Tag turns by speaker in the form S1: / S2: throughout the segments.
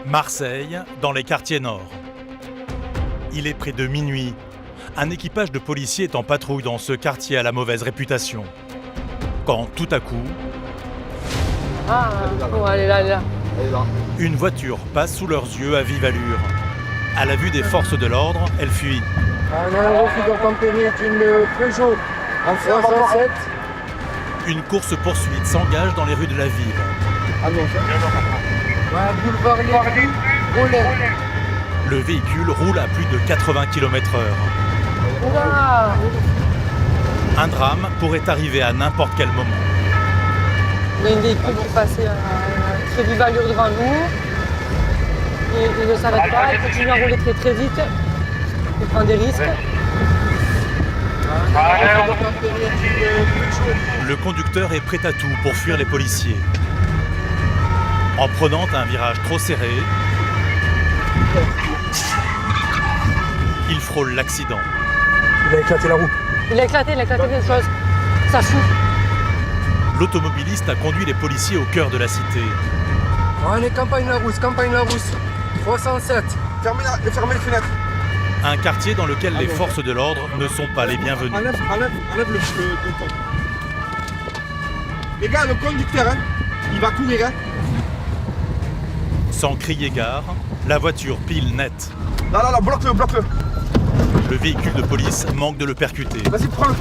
S1: Marseille, dans les quartiers nord. Il est près de minuit. Un équipage de policiers est en patrouille dans ce quartier à la mauvaise réputation. Quand tout à coup,
S2: Ah, bon, elle est là, elle est là.
S1: une voiture passe sous leurs yeux à vive allure. À la vue des forces de l'ordre, elle fuit.
S3: On a un refus d'obtempérer d'une Peugeot en 67.
S1: Une course-poursuite s'engage dans les rues de la ville.
S3: Boulevard Lévy, Rollet.
S1: Le véhicule roule à plus de 80 km/h.
S2: Oula!
S1: Un drame pourrait arriver à n'importe quel moment.
S2: Il y a une véhicule qui passait à très vive allure devant nous. Il ne s'arrête pas, il continue à rouler très très vite. Il prend des risques.
S1: Le conducteur est prêt à tout pour fuir les policiers. En prenant un virage trop serré, il frôle l'accident.
S3: Il a éclaté la roue.
S2: Il a éclaté quelque chose. Ça fout.
S1: L'automobiliste a conduit les policiers au cœur de la cité.
S3: On est campagne la rousse. 67.
S4: Fermez les fenêtres.
S1: Un quartier dans lequel les forces de l'ordre ne sont pas les bienvenues.
S4: Enlève le conducteur. Les gars, le conducteur, hein, il va courir. Hein.
S1: Sans crier gare, la voiture pile net.
S4: Là, bloque-le.
S1: Le véhicule de police manque de le percuter.
S4: Vas-y, prends-le.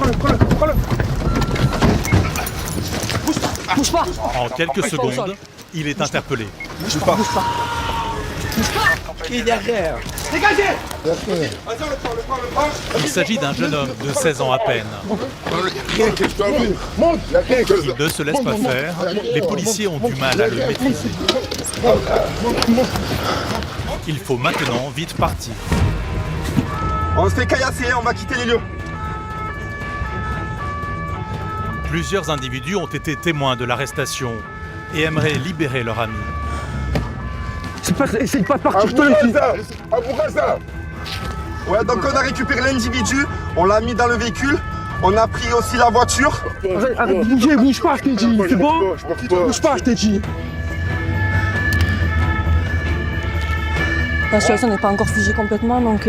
S2: Bouge pas!
S1: En quelques secondes, il est interpellé.
S4: Bouge pas.
S3: Qui est derrière?
S4: Dégagez! Vas-y, on le prend.
S1: Il s'agit d'un jeune homme de 16 ans à peine. Il ne se laisse pas faire. Les policiers ont du mal à le maîtriser. Il faut maintenant vite partir.
S4: On se fait caillasser, on va quitter les lieux.
S1: Plusieurs individus ont été témoins de l'arrestation et aimeraient libérer leur ami.
S3: Essaye pas de partir, je te l'ai dit.
S4: Ouais, donc on a récupéré l'individu, on l'a mis dans le véhicule, on a pris aussi la voiture.
S3: Arrête de bouger, bouge pas, je t'ai dit. C'est bon? Bouge pas, je t'ai dit.
S2: La situation n'est pas encore figée complètement, donc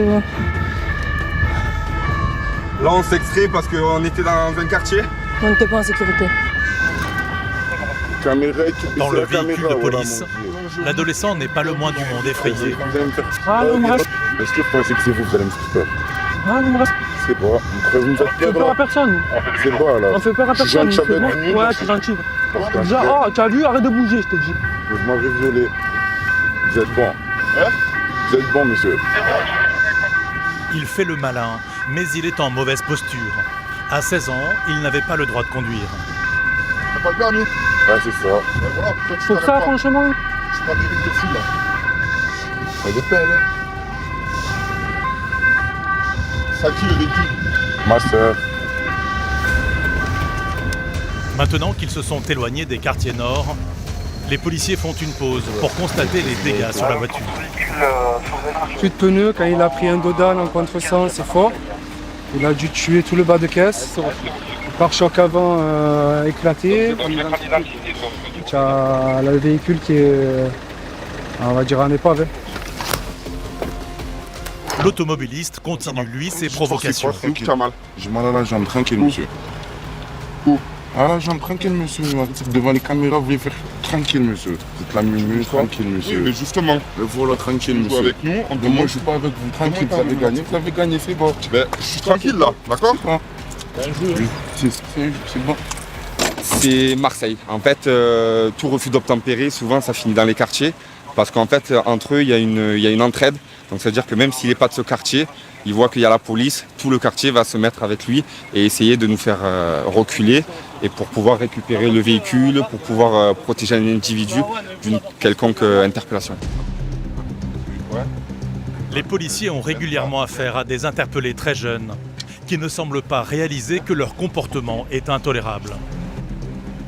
S4: Là, on s'extrait parce qu'on était dans un quartier.
S2: on n'était pas en sécurité.
S1: Dans le véhicule de police, l'adolescent n'est pas le moins du monde effrayé.
S3: Ah, non, me reste.
S5: Est-ce que vous pensez que c'est vous allez me faire?
S3: Ah, non, me reste.
S5: C'est pas. Vous êtes
S3: On fait peur à personne.
S5: C'est pas là.
S3: On fait peur à personne. C'est bon? Ouais, c'est gentil. Déjà, oh, tu as vu? Arrête de bouger, je t'ai dit.
S5: Vous m'avez violé. Vous êtes bon. Hein? Vous êtes bon, monsieur.
S1: Il fait le malin, mais il est en mauvaise posture. À 16 ans, il n'avait pas le droit de conduire.
S5: T'as pas le permis? Ouais, c'est ça. Voilà,
S3: Pour ça, franchement.
S5: c'est pas des risques de fou là. Ça dépend, hein. C'est à qui le véhicule? Ma soeur.
S1: Maintenant qu'ils se sont éloignés des quartiers nord, les policiers font une pause pour constater les dégâts sur la voiture.
S3: Plus de pneus, quand il a pris un Dodan en contresens, c'est fort. Il a dû tuer tout le bas de caisse. Le pare-choc avant éclaté. Tu as le véhicule qui est, on va dire, en épave.
S1: L'automobiliste continue, lui, ses provocations.
S5: C'est où que t'as mal? J'ai mal à la jambe, tranquille, monsieur.
S4: Où?
S5: À la jambe, tranquille, monsieur. Devant les caméras, vous voulez faire tranquille, monsieur. Vous êtes la mieux, tranquille, monsieur.
S4: Mais justement,
S5: Le voilà, tranquille,
S4: tu joues
S5: monsieur.
S4: avec nous, on
S5: Mais moi, je suis pas avec vous, tranquille. Vous avez gagné, c'est bon.
S4: Ben, je suis tranquille là, d'accord?
S5: C'est bon.
S6: C'est Marseille. En fait, tout refus d'obtempérer, souvent, ça finit dans les quartiers. Parce qu'en fait, entre eux, il y a une entraide. Donc, c'est-à-dire que même s'il n'est pas de ce quartier, il voit qu'il y a la police, tout le quartier va se mettre avec lui et essayer de nous faire reculer. Et pour pouvoir récupérer le véhicule, pour pouvoir protéger un individu d'une quelconque interpellation.
S1: Les policiers ont régulièrement affaire à des interpellés très jeunes qui ne semblent pas réaliser que leur comportement est intolérable.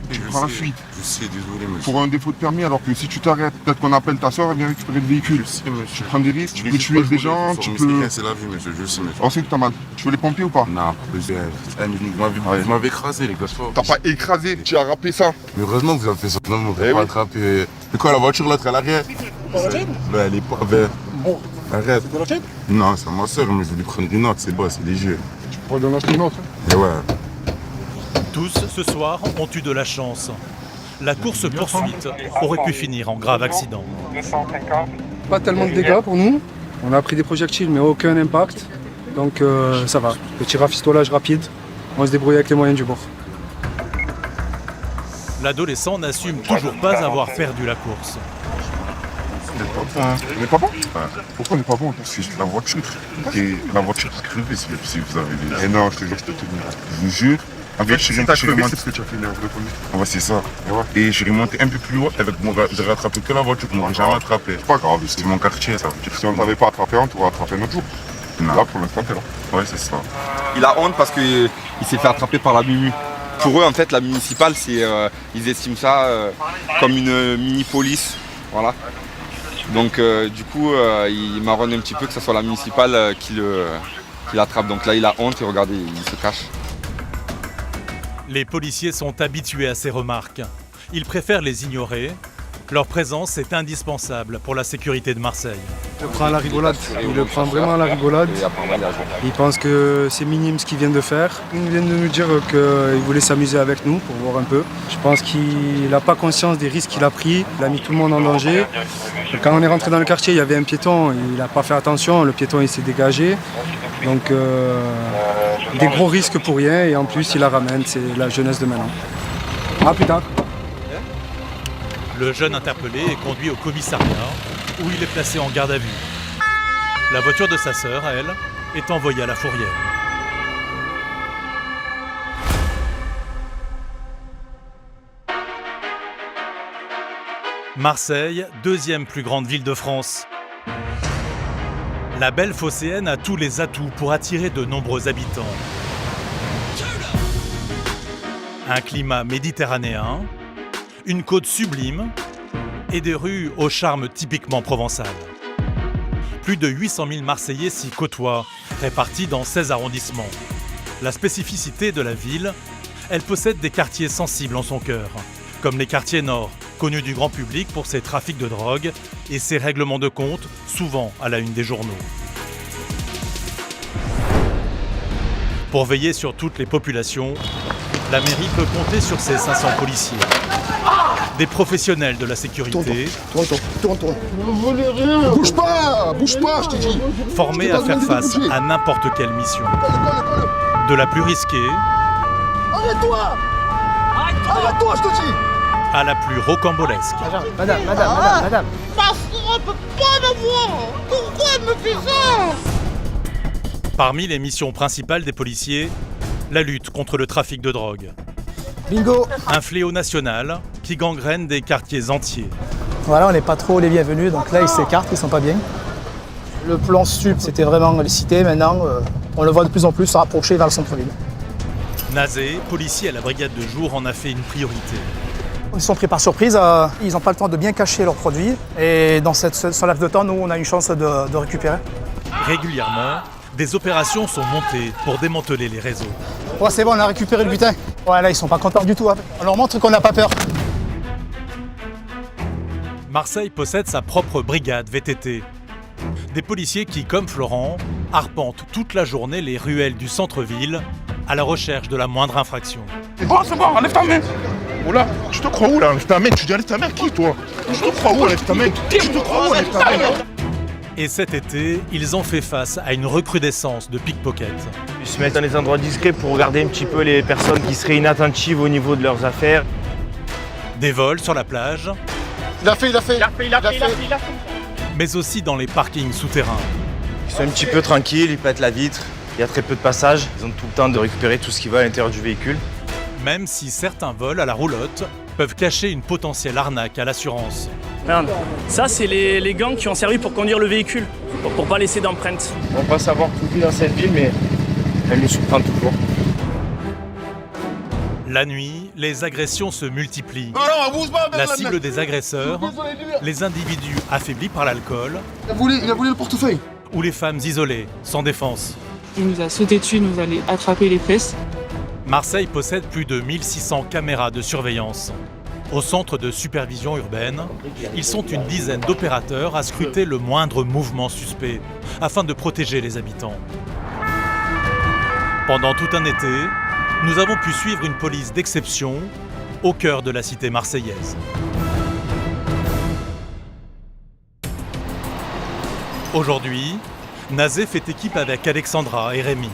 S5: Je prends la fuite.
S7: Je sais, désolé, monsieur.
S5: Pour un défaut de permis, alors que si tu t'arrêtes, peut-être qu'on appelle ta soeur et vient récupérer le véhicule.
S7: Je sais, monsieur.
S5: Tu prends des risques, tu
S7: Je
S5: peux
S7: vais
S5: tuer
S7: pas
S5: des
S7: jouer
S5: gens,
S7: sur
S5: tu
S7: mon
S5: peux...
S7: séquin, c'est la vie, monsieur, je sais, monsieur.
S5: On sait que t'as mal. Tu veux les pompiers ou pas?
S7: Non, monsieur, vous m'avez écrasé, les gars, c'est fort.
S5: T'as pas écrasé, tu as rappelé ça.
S7: Mais heureusement que vous avez fait ça. Non, vous
S5: Eh
S7: m'avez pas
S5: oui.
S7: attrapé. C'est quoi, la voiture, l'autre, à l'arrière? Ben, elle est pas. Ben, arrête. Non, c'est ma soeur, mais je vais lui prendre une autre, c'est bon, c'est léger.
S3: Tu pourrais en acheter une autre.
S7: Et ouais.
S1: Tous, ce soir, ont eu de la chance. La course-poursuite aurait pu finir en grave accident.
S3: Pas tellement de dégâts pour nous. On a pris des projectiles, mais aucun impact. Donc ça va. Petit rafistolage rapide. On va se débrouiller avec les moyens du bord.
S1: L'adolescent n'assume toujours pas avoir perdu la course.
S7: On n'est pas bon. Pourquoi on n'est pas bon? C'est juste la voiture. Et la voiture a crevé si vous avez vu. Et non, je te jure, je vous jure. En fait, c'est parce que tu as fait l'erreur de conduite. Ouais, c'est ça. Et je suis remonté un peu plus haut avec mon j'ai rattrapé que la voiture. Moi, j'ai jamais attrapé. C'est pas grave, c'était mon quartier, ça veut dire que si on ne t'avait pas attrapé, on t'aurait attrapé notre jour. Là, pour l'instant, t'es là. Ouais, c'est ça.
S6: Il a honte parce qu'il s'est fait attraper par la Mumu. Pour eux, en fait, la municipale, ils estiment ça comme une mini-police. Voilà. Donc, du coup, il marronne un petit peu que ce soit la municipale qui l'attrape. Donc là, il a honte et regardez, il se cache.
S1: Les policiers sont habitués à ces remarques. Ils préfèrent les ignorer. Leur présence est indispensable pour la sécurité de Marseille.
S3: Il le prend à la rigolade. Il le prend vraiment à la rigolade. Il pense que c'est minime ce qu'il vient de faire. Il vient de nous dire qu'il voulait s'amuser avec nous pour voir un peu. Je pense qu'il n'a pas conscience des risques qu'il a pris. Il a mis tout le monde en danger. Quand on est rentré dans le quartier, il y avait un piéton. Il n'a pas fait attention. Le piéton il s'est dégagé. Donc des gros risques pour rien. Et en plus, il la ramène. C'est la jeunesse de maintenant. À plus tard.
S1: Le jeune interpellé est conduit au commissariat où il est placé en garde à vue. La voiture de sa sœur, elle, est envoyée à la fourrière. Marseille, deuxième plus grande ville de France. La belle phocéenne a tous les atouts pour attirer de nombreux habitants. Un climat méditerranéen, une côte sublime et des rues au charme typiquement provençal. Plus de 800 000 Marseillais s'y côtoient, répartis dans 16 arrondissements. La spécificité de la ville, elle possède des quartiers sensibles en son cœur, comme les quartiers nord, connus du grand public pour ses trafics de drogue et ses règlements de compte, souvent à la une des journaux. Pour veiller sur toutes les populations, la mairie peut compter sur ses 500 policiers. Des professionnels de la sécurité.
S4: Tourne. Bouge pas, je te dis.
S1: Formés à faire face à n'importe quelle mission. De la plus risquée.
S4: Arrête-toi, je te dis.
S1: À la plus rocambolesque.
S2: Madame.
S8: Ma soeur peut pas m'avoir. Pourquoi elle me fait ça?
S1: Parmi les missions principales des policiers, la lutte contre le trafic de drogue.
S9: Bingo!
S1: Un fléau national qui gangrène des quartiers entiers.
S9: Voilà, on n'est pas trop les bienvenus, donc là ils s'écartent, ils sont pas bien. Le plan sup, c'était vraiment les cités, maintenant on le voit de plus en plus se rapprocher vers le centre-ville.
S1: Nazé, policier à la brigade de jour, en a fait une priorité.
S9: Ils sont pris par surprise, ils n'ont pas le temps de bien cacher leurs produits, et dans ce laps de temps, nous on a une chance de récupérer.
S1: Régulièrement, des opérations sont montées pour démanteler les réseaux.
S9: Ouais, c'est bon, on a récupéré le butin. Ouais, là ils sont pas contents du tout, hein. On leur montre qu'on n'a pas peur.
S1: Marseille possède sa propre brigade VTT. Des policiers qui, comme Florent, arpentent toute la journée les ruelles du centre-ville à la recherche de la moindre infraction.
S5: Oh, c'est bon, enlève ta main. Oula, tu te crois où là? Enlève ta main. Tu dis enlève ta main qui toi? Tu te crois où? Enlève ta main. Tu te crois où? Enlève ta main.
S1: Et cet été, ils ont fait face à une recrudescence de pickpockets.
S10: Ils se mettent dans des endroits discrets pour regarder un petit peu les personnes qui seraient inattentives au niveau de leurs affaires.
S1: Des vols sur la plage.
S4: Il a fait.
S1: Mais aussi dans les parkings souterrains.
S10: Ils sont un petit peu tranquilles, ils pètent la vitre, il y a très peu de passages. Ils ont tout le temps de récupérer tout ce qui va à l'intérieur du véhicule.
S1: Même si certains vols à la roulotte peuvent cacher une potentielle arnaque à l'assurance.
S11: Merde, ça c'est les gangs qui ont servi pour conduire le véhicule, pour pas laisser d'empreinte.
S10: On va savoir tout vu dans cette ville, mais elle nous surprend toujours.
S1: La nuit, les agressions se multiplient. La cible des agresseurs, les individus affaiblis par l'alcool.
S4: Il a volé le portefeuille.
S1: Ou les femmes isolées, sans défense.
S12: Il nous a sauté dessus, nous allait attraper les fesses.
S1: Marseille possède plus de 1600 caméras de surveillance. Au centre de supervision urbaine, ils sont une dizaine d'opérateurs à scruter le moindre mouvement suspect afin de protéger les habitants. Pendant tout un été, nous avons pu suivre une police d'exception au cœur de la cité marseillaise. Aujourd'hui, Nazé fait équipe avec Alexandra et Rémi.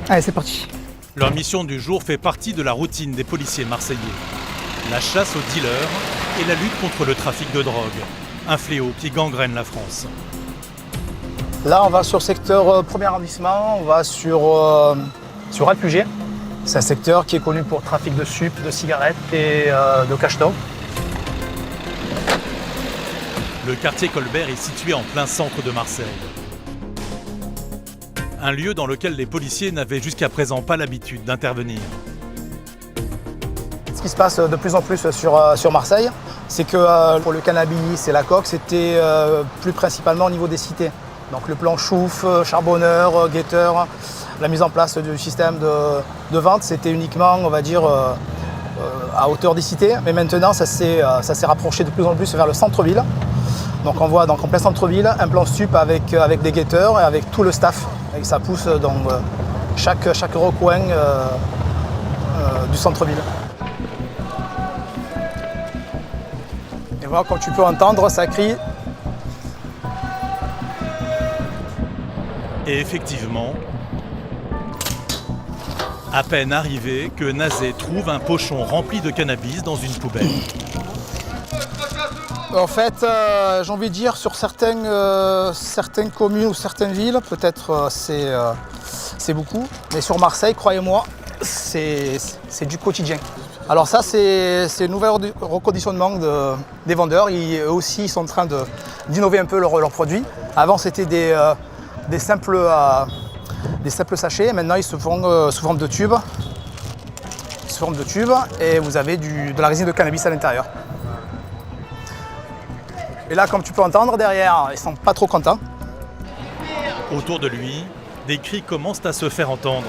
S9: Allez, c'est parti.
S1: Leur mission du jour fait partie de la routine des policiers marseillais. La chasse aux dealers et la lutte contre le trafic de drogue, un fléau qui gangrène la France.
S9: Là, on va sur le secteur 1er arrondissement, on va sur Alpugé. C'est un secteur qui est connu pour trafic de sup, de cigarettes et de cachetons.
S1: Le quartier Colbert est situé en plein centre de Marseille. Un lieu dans lequel les policiers n'avaient jusqu'à présent pas l'habitude d'intervenir.
S9: Ce qui se passe de plus en plus sur Marseille, c'est que pour le cannabis et la coke, c'était plus principalement au niveau des cités. Donc le plan chouf, charbonneur, guetteur, la mise en place du système de vente, c'était uniquement, on va dire, à hauteur des cités. Mais maintenant, ça s'est rapproché de plus en plus vers le centre-ville. Donc on voit donc en plein centre-ville un plan stup avec des guetteurs et avec tout le staff. Et ça pousse dans chaque recoin du centre-ville. Et voilà, comme tu peux entendre, ça crie.
S1: Et effectivement, à peine arrivé que Nazé trouve un pochon rempli de cannabis dans une poubelle.
S9: En fait, j'ai envie de dire, sur certaines communes ou certaines villes, peut-être c'est beaucoup. Mais sur Marseille, croyez-moi, c'est du quotidien. Alors ça, c'est un nouvel reconditionnement des vendeurs. Eux aussi, ils sont en train d'innover un peu leurs produits. Avant, c'était des simples sachets. Maintenant, ils se font sous forme de tubes. Et vous avez de la résine de cannabis à l'intérieur. Et là, comme tu peux entendre, derrière, ils sont pas trop contents.
S1: Autour de lui, des cris commencent à se faire entendre.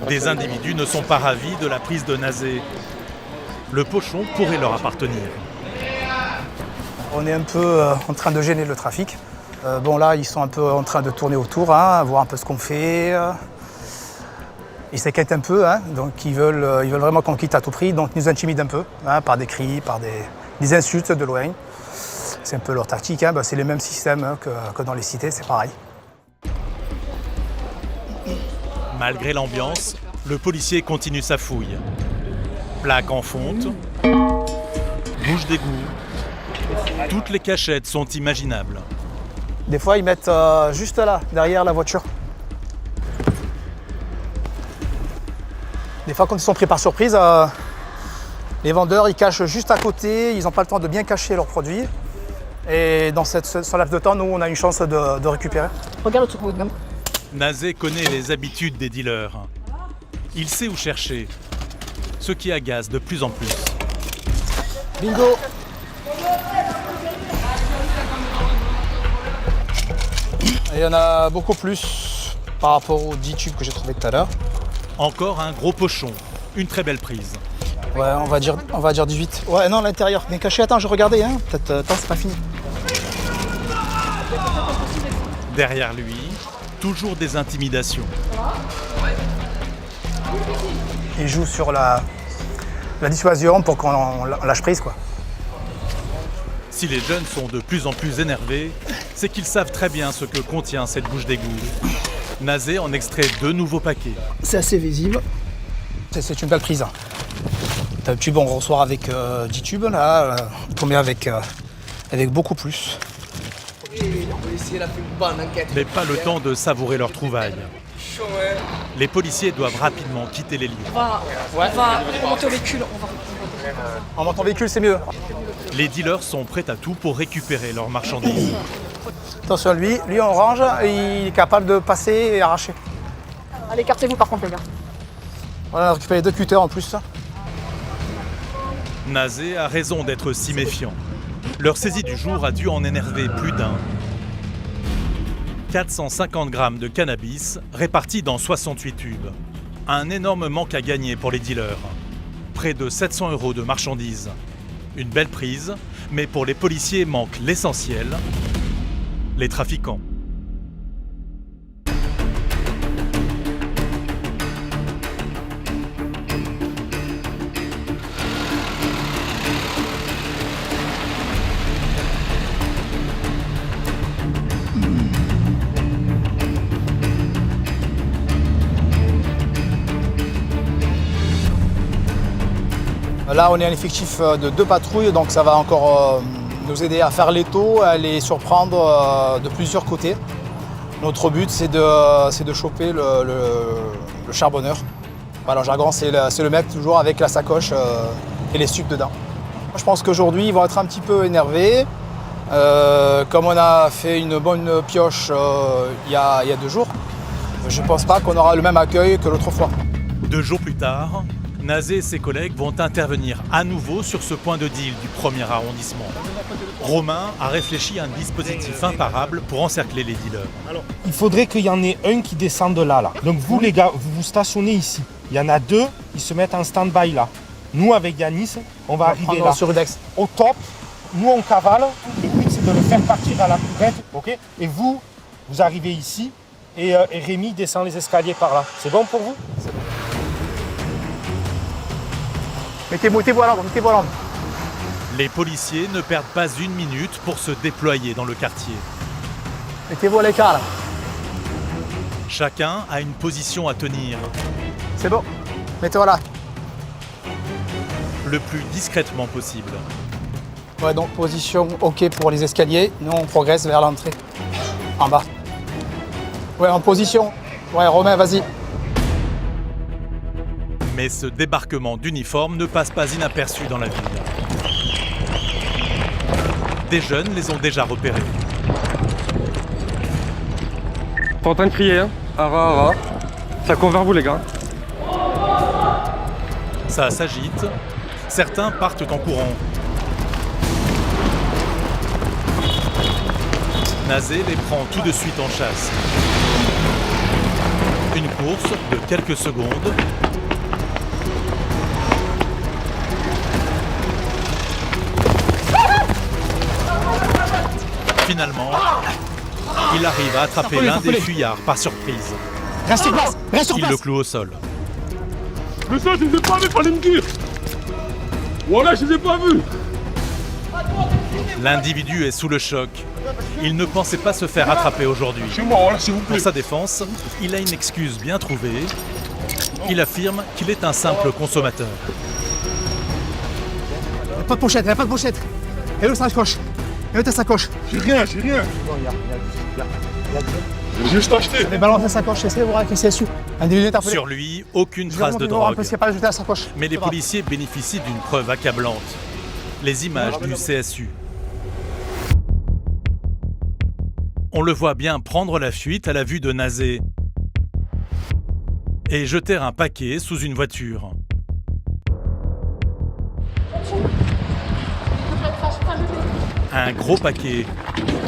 S1: Des individus ne sont pas ravis de la prise de Nazé. Le pochon pourrait leur appartenir.
S9: On est un peu en train de gêner le trafic. Bon là, ils sont un peu en train de tourner autour, voir un peu ce qu'on fait. Ils s'inquiètent un peu, donc ils veulent vraiment qu'on quitte à tout prix, donc ils nous intimident un peu, par des cris, par des insultes de loin. C'est un peu leur tactique, c'est le même système que dans les cités, c'est pareil.
S1: Malgré l'ambiance, le policier continue sa fouille. Plaques en fonte, bouche d'égout, toutes les cachettes sont imaginables.
S9: Des fois, ils mettent juste là, derrière la voiture. Des fois, quand ils sont pris par surprise, les vendeurs, ils cachent juste à côté, ils n'ont pas le temps de bien cacher leurs produits. Et dans ce laps de temps, nous, on a une chance de récupérer. Regarde autour de nous.
S1: Nazé connaît les habitudes des dealers. Il sait où chercher, ce qui agace de plus en plus.
S9: Bingo! Il y en a beaucoup plus par rapport aux 10 tubes que j'ai trouvés tout à l'heure.
S1: Encore un gros pochon, une très belle prise.
S9: Ouais, on va dire 18. Ouais, non, à l'intérieur, bien caché. Attends, je regardais, peut-être, attends, c'est pas fini.
S1: Derrière lui, toujours des intimidations.
S9: Il joue sur la dissuasion pour qu'on lâche prise, quoi.
S1: Si les jeunes sont de plus en plus énervés, c'est qu'ils savent très bien ce que contient cette bouche d'égout. Nazé en extrait 2 nouveaux paquets.
S9: C'est assez visible. C'est une belle prise. T'as le tube, on reçoit avec 10 tubes, là, on met avec beaucoup plus.
S1: Mais pas le temps de savourer leur trouvaille. Les policiers doivent rapidement quitter les lieux.
S12: On va monter au véhicule.
S9: En montant au véhicule, c'est mieux.
S1: Les dealers sont prêts à tout pour récupérer leurs marchandises.
S9: Attention à lui, on range, et il est capable de passer et arracher.
S12: Allez, écartez-vous par contre, les gars.
S9: Voilà, on a récupéré 2 cutters en plus.
S1: Nazé a raison d'être si méfiant. Leur saisie du jour a dû en énerver plus d'un. 450 grammes de cannabis répartis dans 68 tubes. Un énorme manque à gagner pour les dealers. près de 700 € de marchandises. Une belle prise, mais pour les policiers manque l'essentiel, les trafiquants.
S9: Là, on est un effectif de 2 patrouilles, donc ça va encore nous aider à faire l'étau, à les surprendre de plusieurs côtés. Notre but, c'est de choper le charbonneur. Voilà, en jargon, c'est le mec toujours avec la sacoche et les stupes dedans. Je pense qu'aujourd'hui, ils vont être un petit peu énervés. Comme on a fait une bonne pioche il y a 2 jours, je ne pense pas qu'on aura le même accueil que l'autre fois.
S1: 2 jours plus tard, Nazé et ses collègues vont intervenir à nouveau sur ce point de deal du 1er arrondissement. Romain a réfléchi à un dispositif imparable pour encercler les dealers.
S13: Il faudrait qu'il y en ait un qui descende là. Donc vous les gars, vous vous stationnez ici. Il y en a 2, ils se mettent en stand-by là. Nous avec Yanis, on va arriver là.
S9: Sur Udex.
S13: Au top, nous on cavale. Le but c'est de le faire partir à la courette, ok. Et vous arrivez ici et Rémi descend les escaliers par là. C'est bon pour vous?
S9: Mettez-vous à l'ombre, mettez-vous à l'ombre.
S1: Les policiers ne perdent pas une minute pour se déployer dans le quartier.
S9: Mettez-vous à l'écart là.
S1: Chacun a une position à tenir.
S9: C'est bon. Mettez-vous là.
S1: Le plus discrètement possible.
S9: Ouais, donc position OK pour les escaliers. Nous, on progresse vers l'entrée. En bas. Ouais, en position. Ouais, Romain, vas-y.
S1: Mais ce débarquement d'uniformes ne passe pas inaperçu dans la ville. Des jeunes les ont déjà repérés.
S14: Pas en train de crier, hein. Ara. Ça court vers vous, les gars.
S1: Ça s'agite. Certains partent en courant. Nazé les prend tout de suite en chasse. Une course de quelques secondes. Finalement, il arrive à attraper l'un des fuyards par surprise.
S9: Reste sur place, reste sur
S1: Il
S9: place.
S1: le cloue au sol.
S5: Mais ça, je les ai pas vus, fallait me dire. Voilà, je les ai pas vus.
S1: L'individu est sous le choc. Il ne pensait pas se faire attraper aujourd'hui.
S5: Chez moi, voilà, s'il vous plaît.
S1: Pour sa défense, il a une excuse bien trouvée. Il affirme qu'il est un simple consommateur.
S9: Pas de pochette, pas de pochette. Et où sa sacoche? Et où ta sacoche?
S5: J'ai rien. J'ai juste acheté.
S9: Les ballons de sacoche, essayez de voir avec les CSU. Individu interpellé.
S1: Sur lui, aucune trace de drogue.
S9: Pas jeter la sacoche.
S1: Mais les policiers bénéficient d'une preuve accablante. Les images du CSU. On le voit bien prendre la fuite à la vue de Nazé et jeter un paquet sous une voiture. Un gros paquet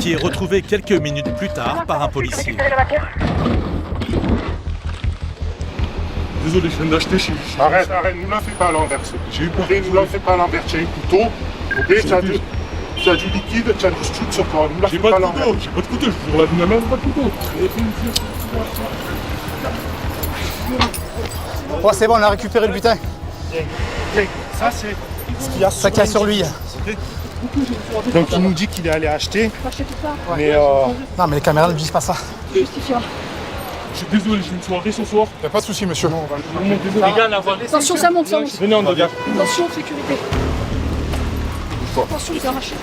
S1: qui est retrouvé quelques minutes plus tard par un policier.
S5: Désolé, je viens d'acheter chez. Arrête, nous la fais pas à l'envers. J'ai eu peur. Nous la fais pas à l'envers. Tu as un couteau, ok, tu as du liquide, tu as du stup sur toi. Nous la fais pas à l'envers. J'ai pas de couteau, je vous la même pas de couteau.
S9: Ouais, c'est bon, on a récupéré le butin.
S13: Ça c'est ce qu'il y a
S9: Ça qu'il y a sur lui.
S13: Donc il nous dit qu'il est allé acheter. Mais
S9: Non, mais les caméras ne disent pas ça.
S12: Justifiant.
S5: Je suis désolé, j'ai une soirée ce soir.
S9: Y'a pas de souci, monsieur.
S5: Les gars,
S12: Attention, ça monte.
S13: venez en dégâts.
S12: Attention, sécurité. Attention, les arrachés.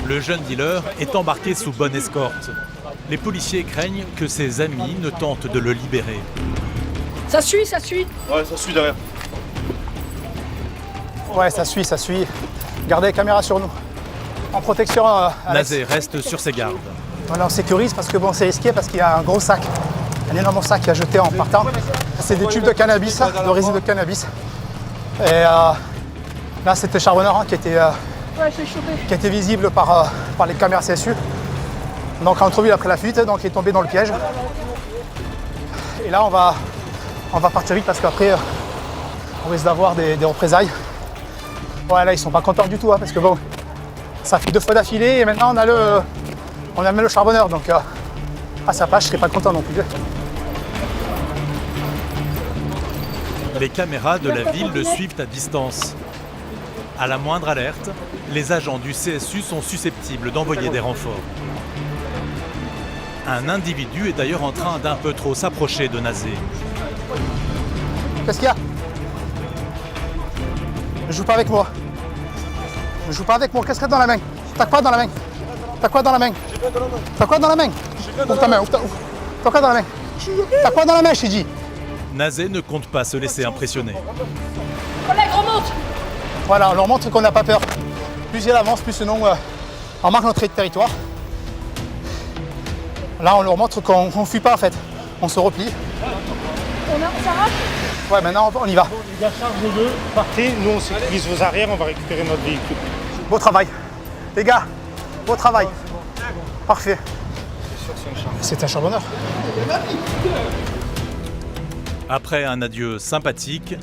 S1: Le jeune dealer est embarqué sous bonne escorte. Les policiers craignent que ses amis ne tentent de le libérer.
S12: Ça suit.
S13: Ouais, ça suit derrière.
S9: Ouais, ça suit. Gardez les caméras sur nous. En protection, Alex.
S1: Nazé reste sur ses gardes.
S9: Voilà, on sécurise parce que bon, c'est risqué parce qu'il y a un gros sac. Un énorme sac à jeter en partant. C'est des tubes de cannabis, de résine de cannabis. Et là, c'était charbonneur qui était visible par les caméras CSU. Donc entre lui, il a pris la fuite, donc il est tombé dans le piège. Et là, on va partir vite parce qu'après, On risque d'avoir des représailles. Ouais, là, ils sont pas contents du tout, hein, parce que bon, ça fait 2 fois d'affilée et maintenant on a même le charbonneur. Donc, à sa place, je serais pas content non plus.
S1: Les caméras de la ville le suivent à distance. À la moindre alerte, les agents du CSU sont susceptibles d'envoyer des renforts. Un individu est d'ailleurs en train d'un peu trop s'approcher de Nazé.
S9: Qu'est-ce qu'il y a? Ne joue pas avec moi. Ne joue pas avec moi. Qu'est-ce qu'il y a dans la main? T'as quoi dans la main? T'as quoi dans la main? T'as quoi dans la main? Ouvre ta main, ouvre ta... T'as quoi dans la main? T'as quoi dans la main, je t'ai dit?
S1: Nazé ne compte pas se laisser impressionner.
S12: Collègue, remonte!
S9: Voilà, on leur montre qu'on n'a pas peur. Plus il avance, plus sinon on marque notre territoire. Là, on leur montre qu'on ne fuit pas en fait. On se replie.
S12: On s'arrache?
S9: Ouais, maintenant on y va.
S13: Bon, les gars, chargez-le, partez, nous on sécurise vos arrières, on va récupérer notre véhicule.
S9: Beau travail. Les gars, beau travail. Parfait. C'est un charbonneur.
S1: Après un adieu sympathique,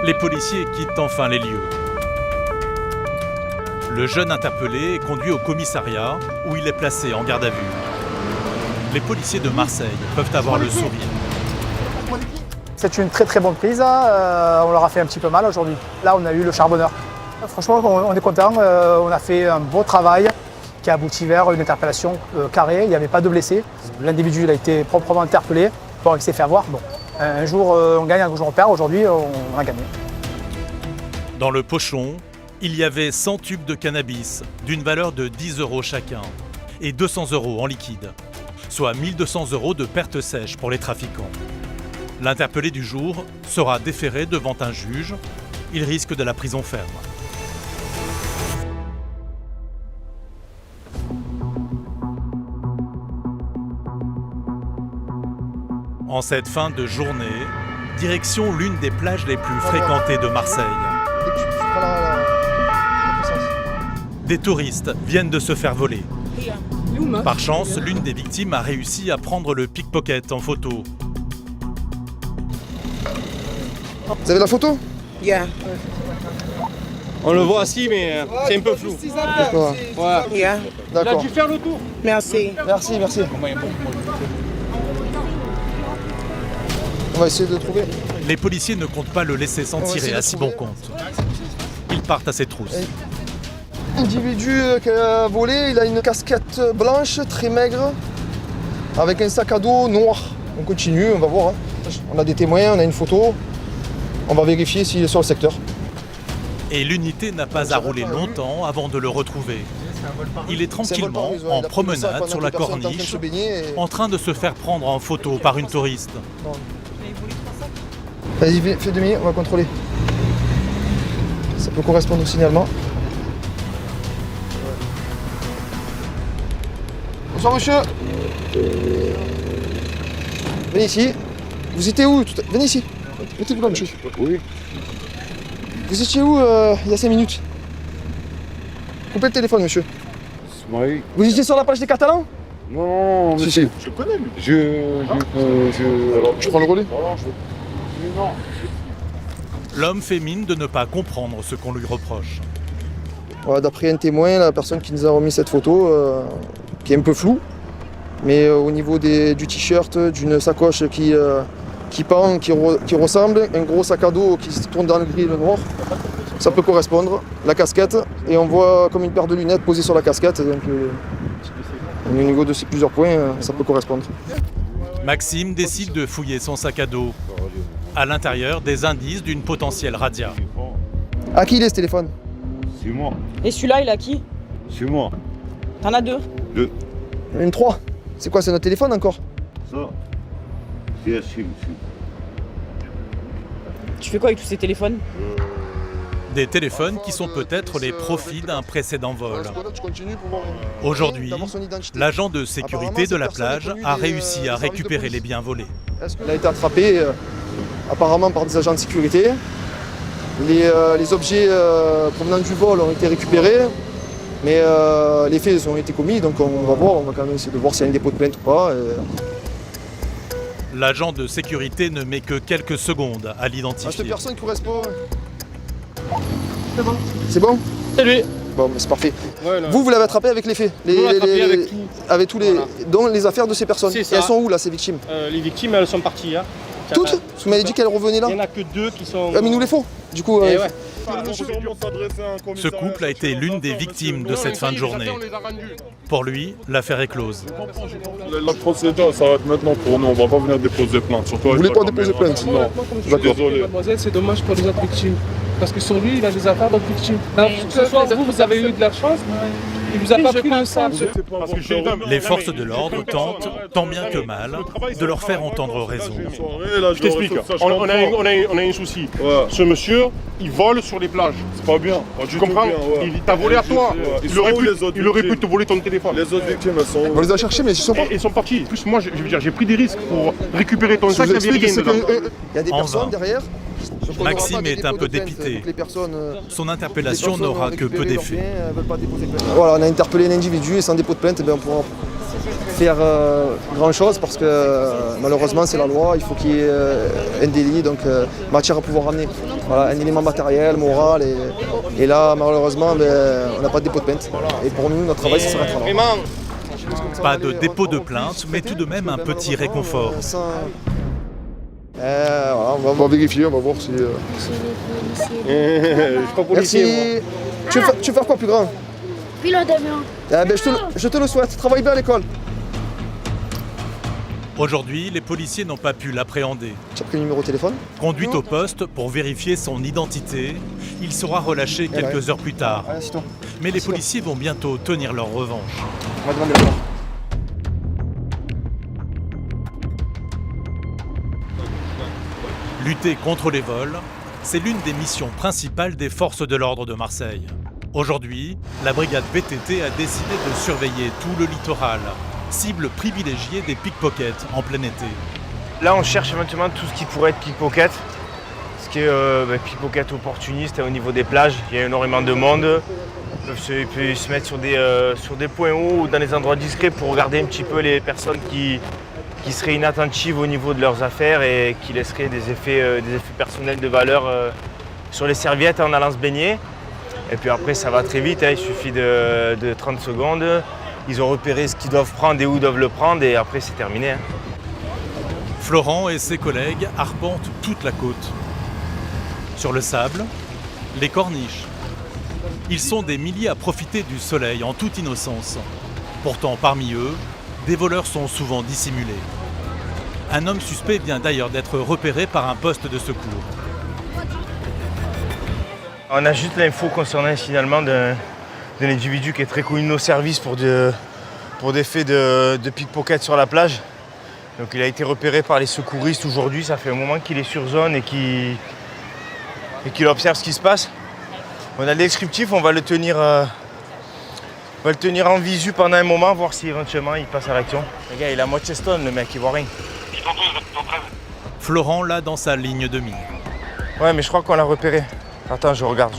S1: les policiers quittent enfin les lieux. Le jeune interpellé est conduit au commissariat où il est placé en garde à vue. Les policiers de Marseille peuvent avoir le sourire.
S9: C'est une très très bonne prise. On leur a fait un petit peu mal aujourd'hui. Là, on a eu le charbonneur. Franchement, on est content. On a fait un beau travail qui a abouti vers une interpellation carrée. Il n'y avait pas de blessés. L'individu a été proprement interpellé. Bon, il s'est fait avoir. Bon, un jour on gagne, un jour on perd. Aujourd'hui, on a gagné.
S1: Dans le pochon, il y avait 100 tubes de cannabis d'une valeur de 10 € chacun et 200 € en liquide, soit 1200 € de pertes sèches pour les trafiquants. L'interpellé du jour sera déféré devant un juge. Il risque de la prison ferme. En cette fin de journée, direction l'une des plages les plus fréquentées de Marseille. Des touristes viennent de se faire voler. Par chance, l'une des victimes a réussi à prendre le pickpocket en photo.
S4: Vous avez la photo?
S8: Yeah.
S10: On le voit assis, mais c'est un peu flou.
S4: D'accord.
S8: Yeah.
S4: D'accord.
S13: Il a dû faire le tour.
S8: Merci.
S4: Merci, merci. On va essayer de le trouver.
S1: Les policiers ne comptent pas le laisser s'en tirer à si bon compte. Ils partent à ses trousses.
S4: L'individu qui a volé, il a une casquette blanche, très maigre, avec un sac à dos noir. On continue, on va voir. Hein. On a des témoins, on a une photo. On va vérifier s'il est sur le secteur.
S1: Et l'unité n'a pas à rouler longtemps avant de le retrouver. Il est tranquillement en promenade sur la corniche, en train de se faire prendre en photo par une touriste.
S4: Vas-y, fais demi, on va contrôler. Ça peut correspondre au signalement. Bonsoir monsieur. Venez ici. Vous étiez où? Venez ici. Mettez-vous là, monsieur. Oui. Vous étiez où il y a 5 minutes? Coupez le téléphone, monsieur.
S7: Oui.
S4: Vous étiez sur la page des Catalans?
S7: Non, mais
S4: Si.
S7: je connais. Je prends le relais.
S1: L'homme fait mine de ne pas comprendre ce qu'on lui reproche.
S4: Voilà, d'après un témoin, la personne qui nous a remis cette photo, qui est un peu floue, mais au niveau du t-shirt, d'une sacoche qui pend, qui ressemble, un gros sac à dos qui se tourne dans le gris et le noir, ça peut correspondre. La casquette, et on voit comme une paire de lunettes posées sur la casquette, donc au niveau de ces plusieurs points, ça peut correspondre.
S1: Maxime décide de fouiller son sac à dos. À l'intérieur, des indices d'une potentielle radia.
S4: À qui il est ce téléphone?
S7: C'est moi.
S2: Et celui-là, il a qui?
S7: C'est moi.
S2: T'en as 2?
S4: Une 3. C'est quoi, c'est notre téléphone encore?
S7: Ça, c'est assis, monsieur.
S2: Tu fais quoi avec tous ces téléphones?
S1: Des téléphones qui sont peut-être les profits d'un précédent vol. Aujourd'hui, l'agent de sécurité de la plage a réussi à récupérer les biens volés.
S4: Il a été attrapé apparemment par des agents de sécurité. Les objets provenant du vol ont été récupérés, mais les faits ont été commis, donc on va voir, on va quand même essayer de voir s'il y a un dépôt de plainte ou pas.
S1: L'agent de sécurité ne met que quelques secondes à
S4: Cette
S1: l'identifier.
S4: personne qui correspond.
S2: C'est bon.
S4: C'est bon?
S2: C'est lui.
S4: Bon, mais c'est parfait.
S13: Ouais, là.
S4: Vous l'avez attrapé avec les faits?
S13: Nous, on l'a attrapé avec tout.
S4: Avec tous les.
S13: Voilà.
S4: Dont les affaires de ces personnes.
S13: C'est
S4: Et
S13: ça.
S4: elles sont où là, ces victimes?
S13: Les victimes, elles sont parties. Hein.
S4: Toutes? Vous m'avez dit qu'elles revenaient là?
S13: Il n'y en a que 2 qui sont.
S4: Ah, mais il nous les faut. Du coup.
S13: Eh ouais.
S1: Ce couple a été l'une des victimes de cette fin de journée. Pour lui, l'affaire est close.
S5: La procédure s'arrête maintenant pour nous, on va pas venir déposer plainte. Surtout
S4: Vous
S5: avec
S4: voulez
S5: la
S4: pas déposer
S5: caméra.
S4: plainte?
S5: Non, je suis désolé.
S3: Mademoiselle, c'est dommage pour les autres victimes. Parce que sur lui, il a des affaires d'autres victimes. Ce soir, vous avez eu de la chance. Il vous a pas pris le sang.
S5: Parce que j'ai
S1: Les forces de l'ordre tentent, tant bien que mal, de leur faire entendre raison.
S5: Je t'explique, on a un souci. Ce monsieur, il vole sur les plages. C'est pas bien. Tu comprends? Il t'a volé à toi. Il aurait pu te voler ton téléphone. Les autres victimes, elles sont.
S4: On les a cherchés, mais ils sont pas.
S5: Ils sont partis. En plus, moi, je veux dire, j'ai pris des risques pour récupérer ton sac. Il n'y avait rien dedans.
S4: Il y a des
S1: En
S4: personnes
S1: vain.
S4: derrière. Donc on n'aura
S1: Maxime
S4: pas des
S1: est un
S4: dépôts
S1: peu
S4: de plainte.
S1: dépité.
S4: Donc les personnes,
S1: Son interpellation n'aura que peu d'effet.
S4: Voilà, on a interpellé un individu et sans dépôt de plainte, eh bien, on pourra faire grand chose parce que malheureusement c'est la loi, il faut qu'il y ait un délit, donc matière à pouvoir ramener. Voilà, un élément matériel, moral et là malheureusement on n'a pas de dépôt de plainte. Et pour nous, notre travail, ça s'arrêtera là.
S1: Pas de dépôt de plainte, mais tout de même un petit réconfort.
S4: Voilà, on va vérifier, on va voir si.
S13: Je suis pas policier,
S4: Merci. Tu veux faire quoi plus grand?
S12: Pilote d'avion.
S4: Je te le souhaite, travaille bien à l'école.
S1: Aujourd'hui, les policiers n'ont pas pu l'appréhender.
S4: Tu as pris le numéro de téléphone?
S1: Conduit au poste pour vérifier son identité, il sera relâché quelques heures plus tard.
S4: Assieds-toi.
S1: Mais les policiers vont bientôt tenir leur revanche.
S4: On va demander la part.
S1: Lutter contre les vols, c'est l'une des missions principales des forces de l'ordre de Marseille. Aujourd'hui, la brigade VTT a décidé de surveiller tout le littoral, cible privilégiée des pickpockets en plein été.
S10: Là, on cherche éventuellement tout ce qui pourrait être pickpocket. Ce qui est pickpocket opportuniste au niveau des plages. Il y a énormément de monde. Ils peuvent se mettre sur des points hauts ou dans des endroits discrets pour regarder un petit peu les personnes qui seraient inattentives au niveau de leurs affaires et qui laisseraient des effets personnels de valeur sur les serviettes en allant se baigner. Et puis après, ça va très vite, il suffit de 30 secondes. Ils ont repéré ce qu'ils doivent prendre et où ils doivent le prendre et après, c'est terminé.
S1: Florent et ses collègues arpentent toute la côte. Sur le sable, les corniches. Ils sont des milliers à profiter du soleil en toute innocence. Pourtant, parmi eux, des voleurs sont souvent dissimulés. Un homme suspect vient d'ailleurs d'être repéré par un poste de secours.
S10: On a juste l'info concernant un signalement d'un individu qui est très connu de nos services pour des faits de pickpocket sur la plage. Donc il a été repéré par les secouristes aujourd'hui, ça fait un moment qu'il est sur zone et qu'il observe ce qui se passe. On a le descriptif, on va le tenir en visu pendant un moment, voir si éventuellement il passe à l'action. Le gars, il a moitié stone, le mec, il voit rien.
S1: Florent l'a dans sa ligne de mire.
S10: Ouais, mais je crois qu'on l'a repéré. Attends, je regarde.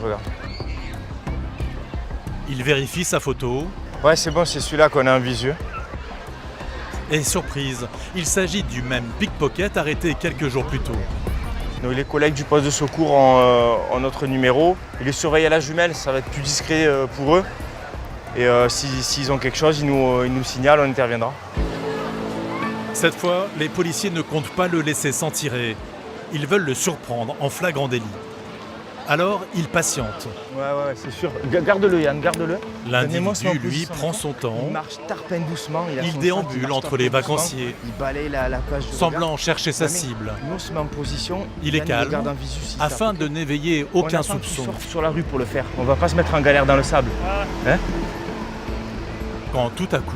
S1: Il vérifie sa photo.
S10: Ouais, c'est bon, c'est celui-là qu'on a en visu.
S1: Et surprise, il s'agit du même pickpocket arrêté quelques jours plus tôt.
S10: Donc, les collègues du poste de secours ont notre numéro. Ils les surveillent à la jumelle, ça va être plus discret pour eux. Et s'ils ont quelque chose, ils nous signalent, on interviendra.
S1: Cette fois, les policiers ne comptent pas le laisser s'en tirer. Ils veulent le surprendre en flagrant délit. Alors, ils patientent.
S10: Ouais, c'est sûr. Garde-le, Yann, garde-le.
S1: L'individu, lui, prend son temps.
S10: Il marche tarpin doucement.
S1: Il déambule entre les vacanciers,
S10: Il balaye la plage de
S1: semblant chercher sa cible.
S10: Nous, on se met en position.
S1: Il est
S10: Yann,
S1: calme,
S10: regarde en visu si ça
S1: afin
S10: fait
S1: de n'éveiller
S10: On
S1: aucun
S10: attend qu'il
S1: soupçon.
S10: sorte sur la rue pour le faire. On va pas se mettre en galère dans le sable. Hein?
S1: Quand tout à coup,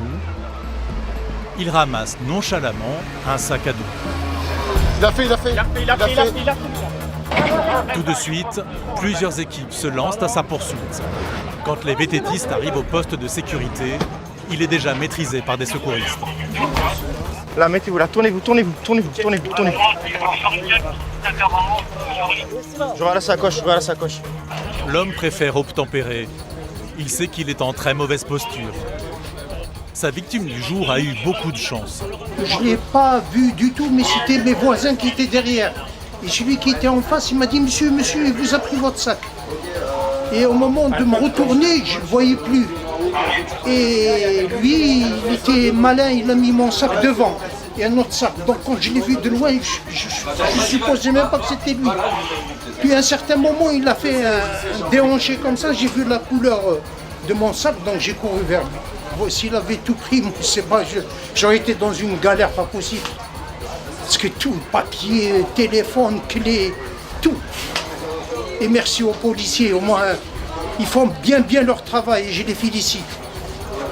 S1: il ramasse nonchalamment un sac à dos.
S5: Il a fait.
S1: Tout de suite, plusieurs équipes se lancent à sa poursuite. Quand les VTTistes arrivent au poste de sécurité, il est déjà maîtrisé par des secouristes.
S10: Là, mettez-vous là, tournez-vous. Je vois la sacoche.
S1: L'homme préfère obtempérer. Il sait qu'il est en très mauvaise posture. Sa victime du jour a eu beaucoup de chance.
S8: Je ne l'ai pas vu du tout, mais c'était mes voisins qui étaient derrière. Et celui qui était en face, il m'a dit « Monsieur, monsieur, il vous a pris votre sac ». Et au moment de me retourner, je ne le voyais plus. Et lui, il était malin, il a mis mon sac devant et un autre sac. Donc quand je l'ai vu de loin, je ne supposais même pas que c'était lui. Puis à un certain moment, il a fait un déhanché comme ça, j'ai vu la couleur de mon sac, donc j'ai couru vers lui. S'il avait tout pris, moi, je sais pas, j'aurais été dans une galère pas possible. Parce que tout, papier, téléphone, clé, tout. Et merci aux policiers, au moins, ils font bien leur travail et je les félicite.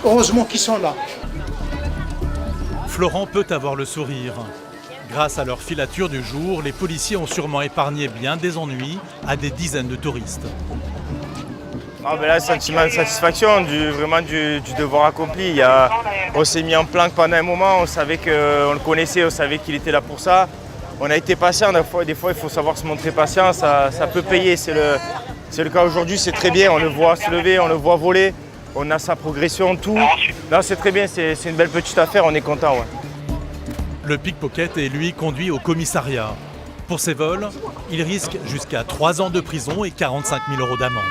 S8: Heureusement qu'ils sont là.
S1: Florent peut avoir le sourire. Grâce à leur filature du jour, les policiers ont sûrement épargné bien des ennuis à des dizaines de touristes.
S10: Ah ben là, sentiment de satisfaction, vraiment du devoir accompli. On s'est mis en planque pendant un moment, on savait qu'on le connaissait, on savait qu'il était là pour ça. On a été patient, des fois il faut savoir se montrer patient, ça peut payer. C'est le cas aujourd'hui, c'est très bien, on le voit se lever, on le voit voler, on a sa progression, tout. Là c'est très bien, c'est une belle petite affaire, on est content. Ouais.
S1: Le pickpocket est lui conduit au commissariat. Pour ces vols, il risque jusqu'à 3 ans de prison et 45 000 € d'amende.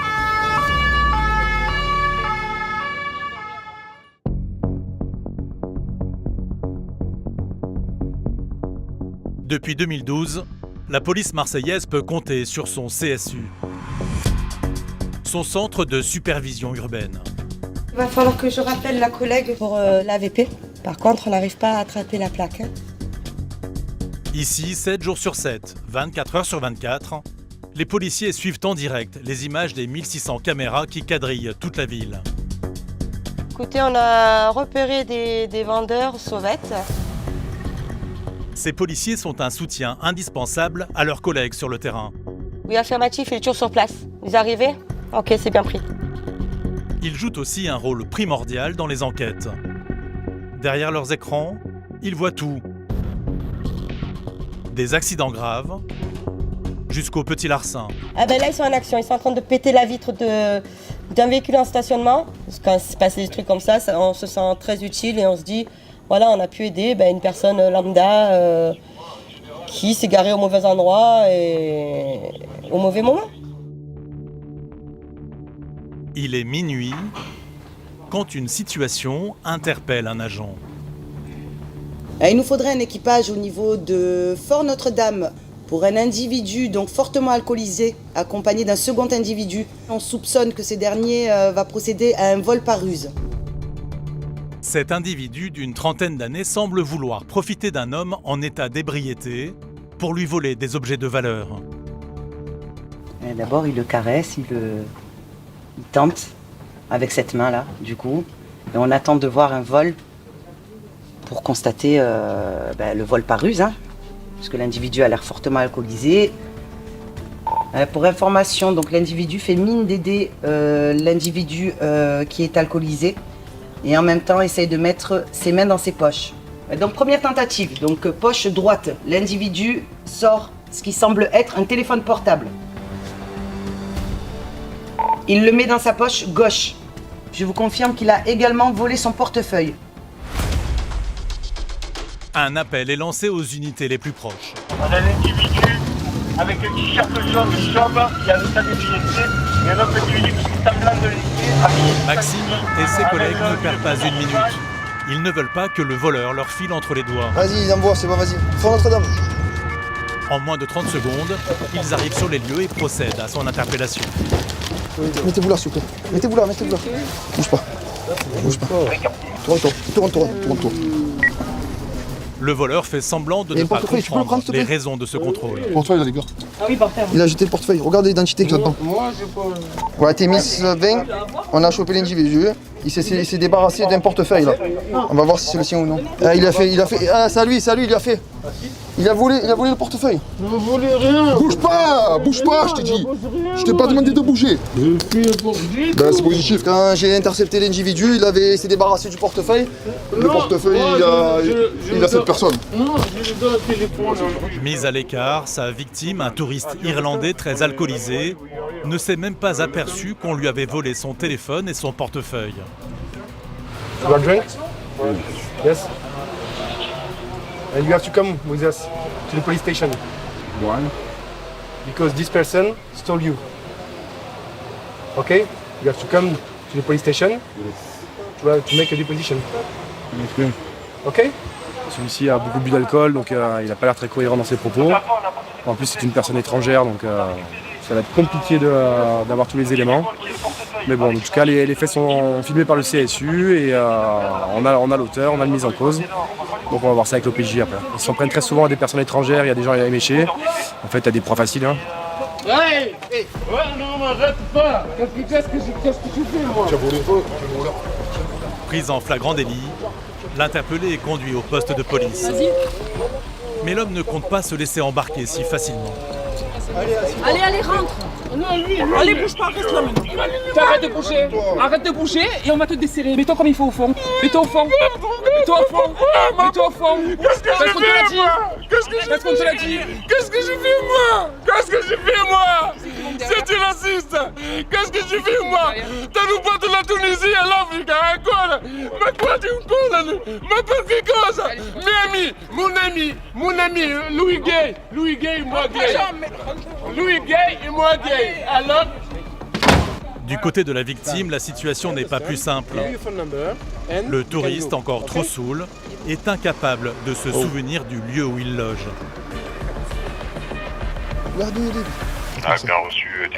S1: Depuis 2012, la police marseillaise peut compter sur son CSU, son centre de supervision urbaine.
S15: Il va falloir que je rappelle la collègue pour l'AVP. Par contre, on n'arrive pas à attraper la plaque.
S1: Ici, 7 jours sur 7, 24 heures sur 24, les policiers suivent en direct les images des 1600 caméras qui quadrillent toute la ville.
S15: Écoutez, on a repéré des vendeurs sauvettes.
S1: Ces policiers sont un soutien indispensable à leurs collègues sur le terrain.
S15: Oui, affirmatif, il est toujours sur place. Vous arrivez? Ok, c'est bien pris.
S1: Ils jouent aussi un rôle primordial dans les enquêtes. Derrière leurs écrans, ils voient tout. Des accidents graves, jusqu'aux petits larcins.
S15: Ah ben là, ils sont en action. Ils sont en train de péter la vitre d'un véhicule en stationnement. Parce que quand il se passe des trucs comme ça, on se sent très utile et on se dit... Voilà, on a pu aider une personne lambda qui s'est garée au mauvais endroit et au mauvais moment.
S1: Il est minuit quand une situation interpelle un agent.
S16: Il nous faudrait un équipage au niveau de Fort Notre-Dame pour un individu donc fortement alcoolisé, accompagné d'un second individu. On soupçonne que ce dernier va procéder à un vol par ruse.
S1: Cet individu d'une trentaine d'années semble vouloir profiter d'un homme en état d'ébriété pour lui voler des objets de valeur.
S16: D'abord, il le caresse, il tente avec cette main-là, du coup. Et on attend de voir un vol pour constater le vol par ruse, parce que l'individu a l'air fortement alcoolisé. Pour information, donc l'individu fait mine d'aider l'individu qui est alcoolisé. Et en même temps, essaye de mettre ses mains dans ses poches. Donc, première tentative. Donc, poche droite. L'individu sort ce qui semble être un téléphone portable. Il le met dans sa poche gauche. Je vous confirme qu'il a également volé son portefeuille.
S1: Un appel est lancé aux unités les plus proches.
S17: On a l'individu avec un t-shirt jaune qui a l'état d'ébriété et un autre individu qui est semblant de laisser.
S1: Maxime et ses collègues ne perdent pas une minute. Ils ne veulent pas que le voleur leur file entre les doigts.
S4: Vas-y, envoie, c'est bon, vas-y. Fort Notre-Dame.
S1: En moins de 30 secondes, ils arrivent sur les lieux et procèdent à son interpellation.
S4: Mettez-vous là, s'il vous plaît. Mettez-vous là. Bouge pas. Tourne.
S1: Le voleur fait semblant de ne pas comprendre les raisons de ce contrôle.
S4: Portefeuille là, les gars.
S15: Ah oui, portefeuille.
S4: Il a jeté le portefeuille. Regarde l'identité qu'il y a dedans.
S17: Moi, j'ai pas.
S4: Voilà, t'es Miss 20. On a chopé l'individu. Il s'est débarrassé d'un portefeuille là. On va voir si c'est le sien ou non. Il a fait. Ah, c'est à lui, il a fait. Il a volé le portefeuille.
S17: Je ne volais rien.
S7: Bouge pas, je t'ai dit. Je t'ai pas demandé de bouger. C'est positif.
S4: Quand j'ai intercepté l'individu, il s'est débarrassé du portefeuille.
S7: Le portefeuille, il a cette personne.
S17: Non, je lui donne le téléphone.
S1: Mise à l'écart, sa victime, un touriste irlandais très alcoolisé, ne s'est même pas aperçu qu'on lui avait volé son téléphone et son portefeuille.
S5: You want drink?
S3: Yes? And you have to come with us to the police station. Why? Because this person stole you. Okay? You have to come to the police station to make a deposition. Okay?
S14: Celui-ci a beaucoup bu d'alcool, donc il n'a pas l'air très cohérent dans ses propos. En plus, c'est une personne étrangère, donc ça va être compliqué d'avoir tous les éléments. Mais bon, en tout cas, les faits sont filmés par le CSU et on a l'auteur, on a une mise en cause. Donc on va voir ça avec l'OPJ après. Ils s'en prennent très souvent à des personnes étrangères, il y a des gens éméchés. En fait, il y a des proies faciles. Hein.
S17: Ouais, non, m'arrête pas. Qu'est-ce que tu fais, moi?
S1: Pris en flagrant délit, l'interpellé est conduit au poste de police. Mais l'homme ne compte pas se laisser embarquer si facilement.
S12: Allez, rentre.
S18: Allez, bouge pas, reste là maintenant. Arrête de bouger et on va te desserrer. Mets-toi comme il faut au fond. Mets-toi au fond. Mets-toi au fond. Mets-toi au fond.
S17: Qu'est-ce que j'ai fait, moi? Qu'est-ce que j'ai fait, moi? Qu'est-ce que j'ai fait, moi? C'est du raciste. Qu'est-ce que j'ai fait, moi? T'as nous pas de la Tunisie à l'Afrique, encore. Mais quoi, tu me connais? Mais pour quelle cause? Mon ami, Louis Gay, moi gay. Louis Gay et moi gay. Alors?
S1: Du côté de la victime, la situation n'est pas plus simple. Le touriste, encore trop saoul, est incapable de se souvenir du lieu où il loge.
S5: Bien reçu,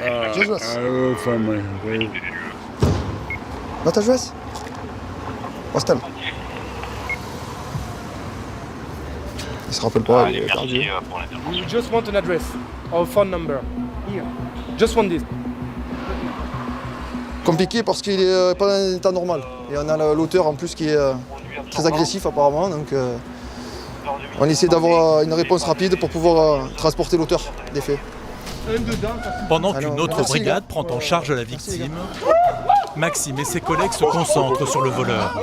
S4: Votre adresse? Hostel. Il se rappelle pas, il est perdu.
S3: We just want an address or a phone number. Here. Just want this.
S4: Compliqué parce qu'il est pas dans un état normal. Et on a l'auteur en plus qui est très agressif apparemment. Donc on essaie d'avoir une réponse rapide pour pouvoir transporter l'auteur des faits.
S1: Pendant qu'une autre brigade prend en charge la victime, Maxime et ses collègues se concentrent sur le voleur.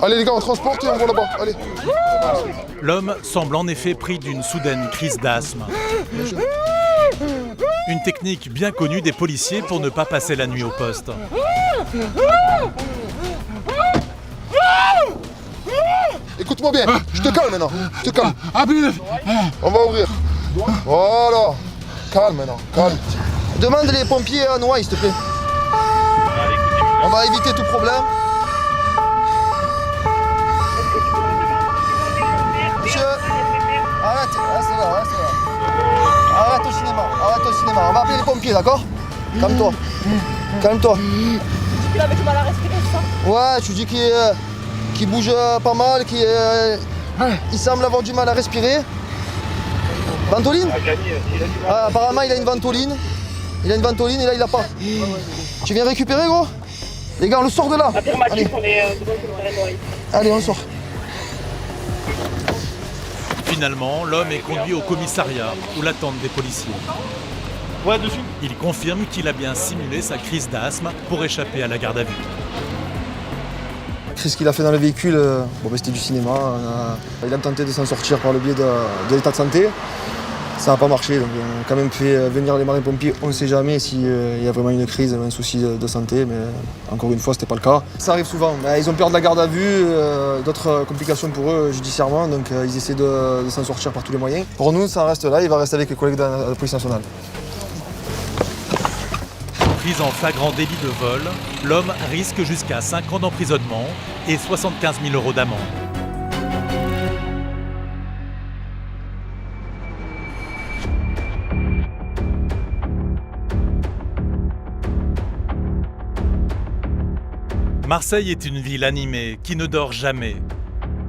S4: Allez les gars, on transporte et on va là-bas. Allez.
S1: L'homme semble en effet pris d'une soudaine crise d'asthme. Une technique bien connue des policiers pour ne pas passer la nuit au poste.
S4: Écoute-moi bien, je te calme maintenant. Je te calme. On va ouvrir. Voilà. Calme maintenant, calme. Demande les pompiers à Noailles, s'il te plaît. On va éviter tout problème. Monsieur, arrête, reste là. Arrête au cinéma, on va appeler les pompiers, d'accord? Calme-toi. Calme-toi.
S12: Il avait du mal à respirer, ça?
S4: Ouais, tu dis qu'il bouge pas mal, il semble avoir du mal à respirer. Ventoline? Ah, apparemment il a une ventoline. Et là il l'a pas. Tu viens récupérer, gros? Les gars, on le sort de là. Allez, on le sort.
S1: Finalement, l'homme est conduit au commissariat où l'attendent des policiers. Il confirme qu'il a bien simulé sa crise d'asthme pour échapper à la garde à vue.
S4: La crise qu'il a fait dans le véhicule, c'était du cinéma. Il a tenté de s'en sortir par le biais de l'état de santé. Ça n'a pas marché, donc on a quand même fait venir les marins-pompiers. On ne sait jamais s'il y a vraiment une crise, un souci de santé, mais encore une fois, ce n'était pas le cas. Ça arrive souvent. Ils ont peur de la garde à vue, d'autres complications pour eux judiciairement, donc ils essaient de s'en sortir par tous les moyens. Pour nous, ça reste là, il va rester avec les collègues de la police nationale.
S1: Pris en flagrant délit de vol, l'homme risque jusqu'à 5 ans d'emprisonnement et 75 000 € d'amende. Marseille est une ville animée qui ne dort jamais.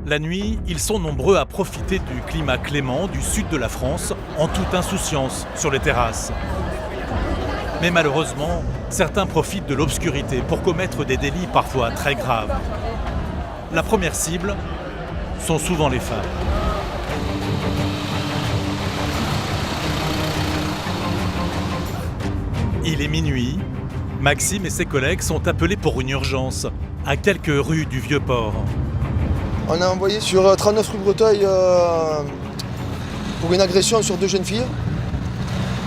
S1: La nuit, ils sont nombreux à profiter du climat clément du sud de la France en toute insouciance sur les terrasses. Mais malheureusement, certains profitent de l'obscurité pour commettre des délits parfois très graves. La première cible sont souvent les femmes. Il est minuit. Maxime et ses collègues sont appelés pour une urgence, à quelques rues du Vieux-Port.
S4: On a envoyé sur 39 rue Breteuil pour une agression sur 2 jeunes filles.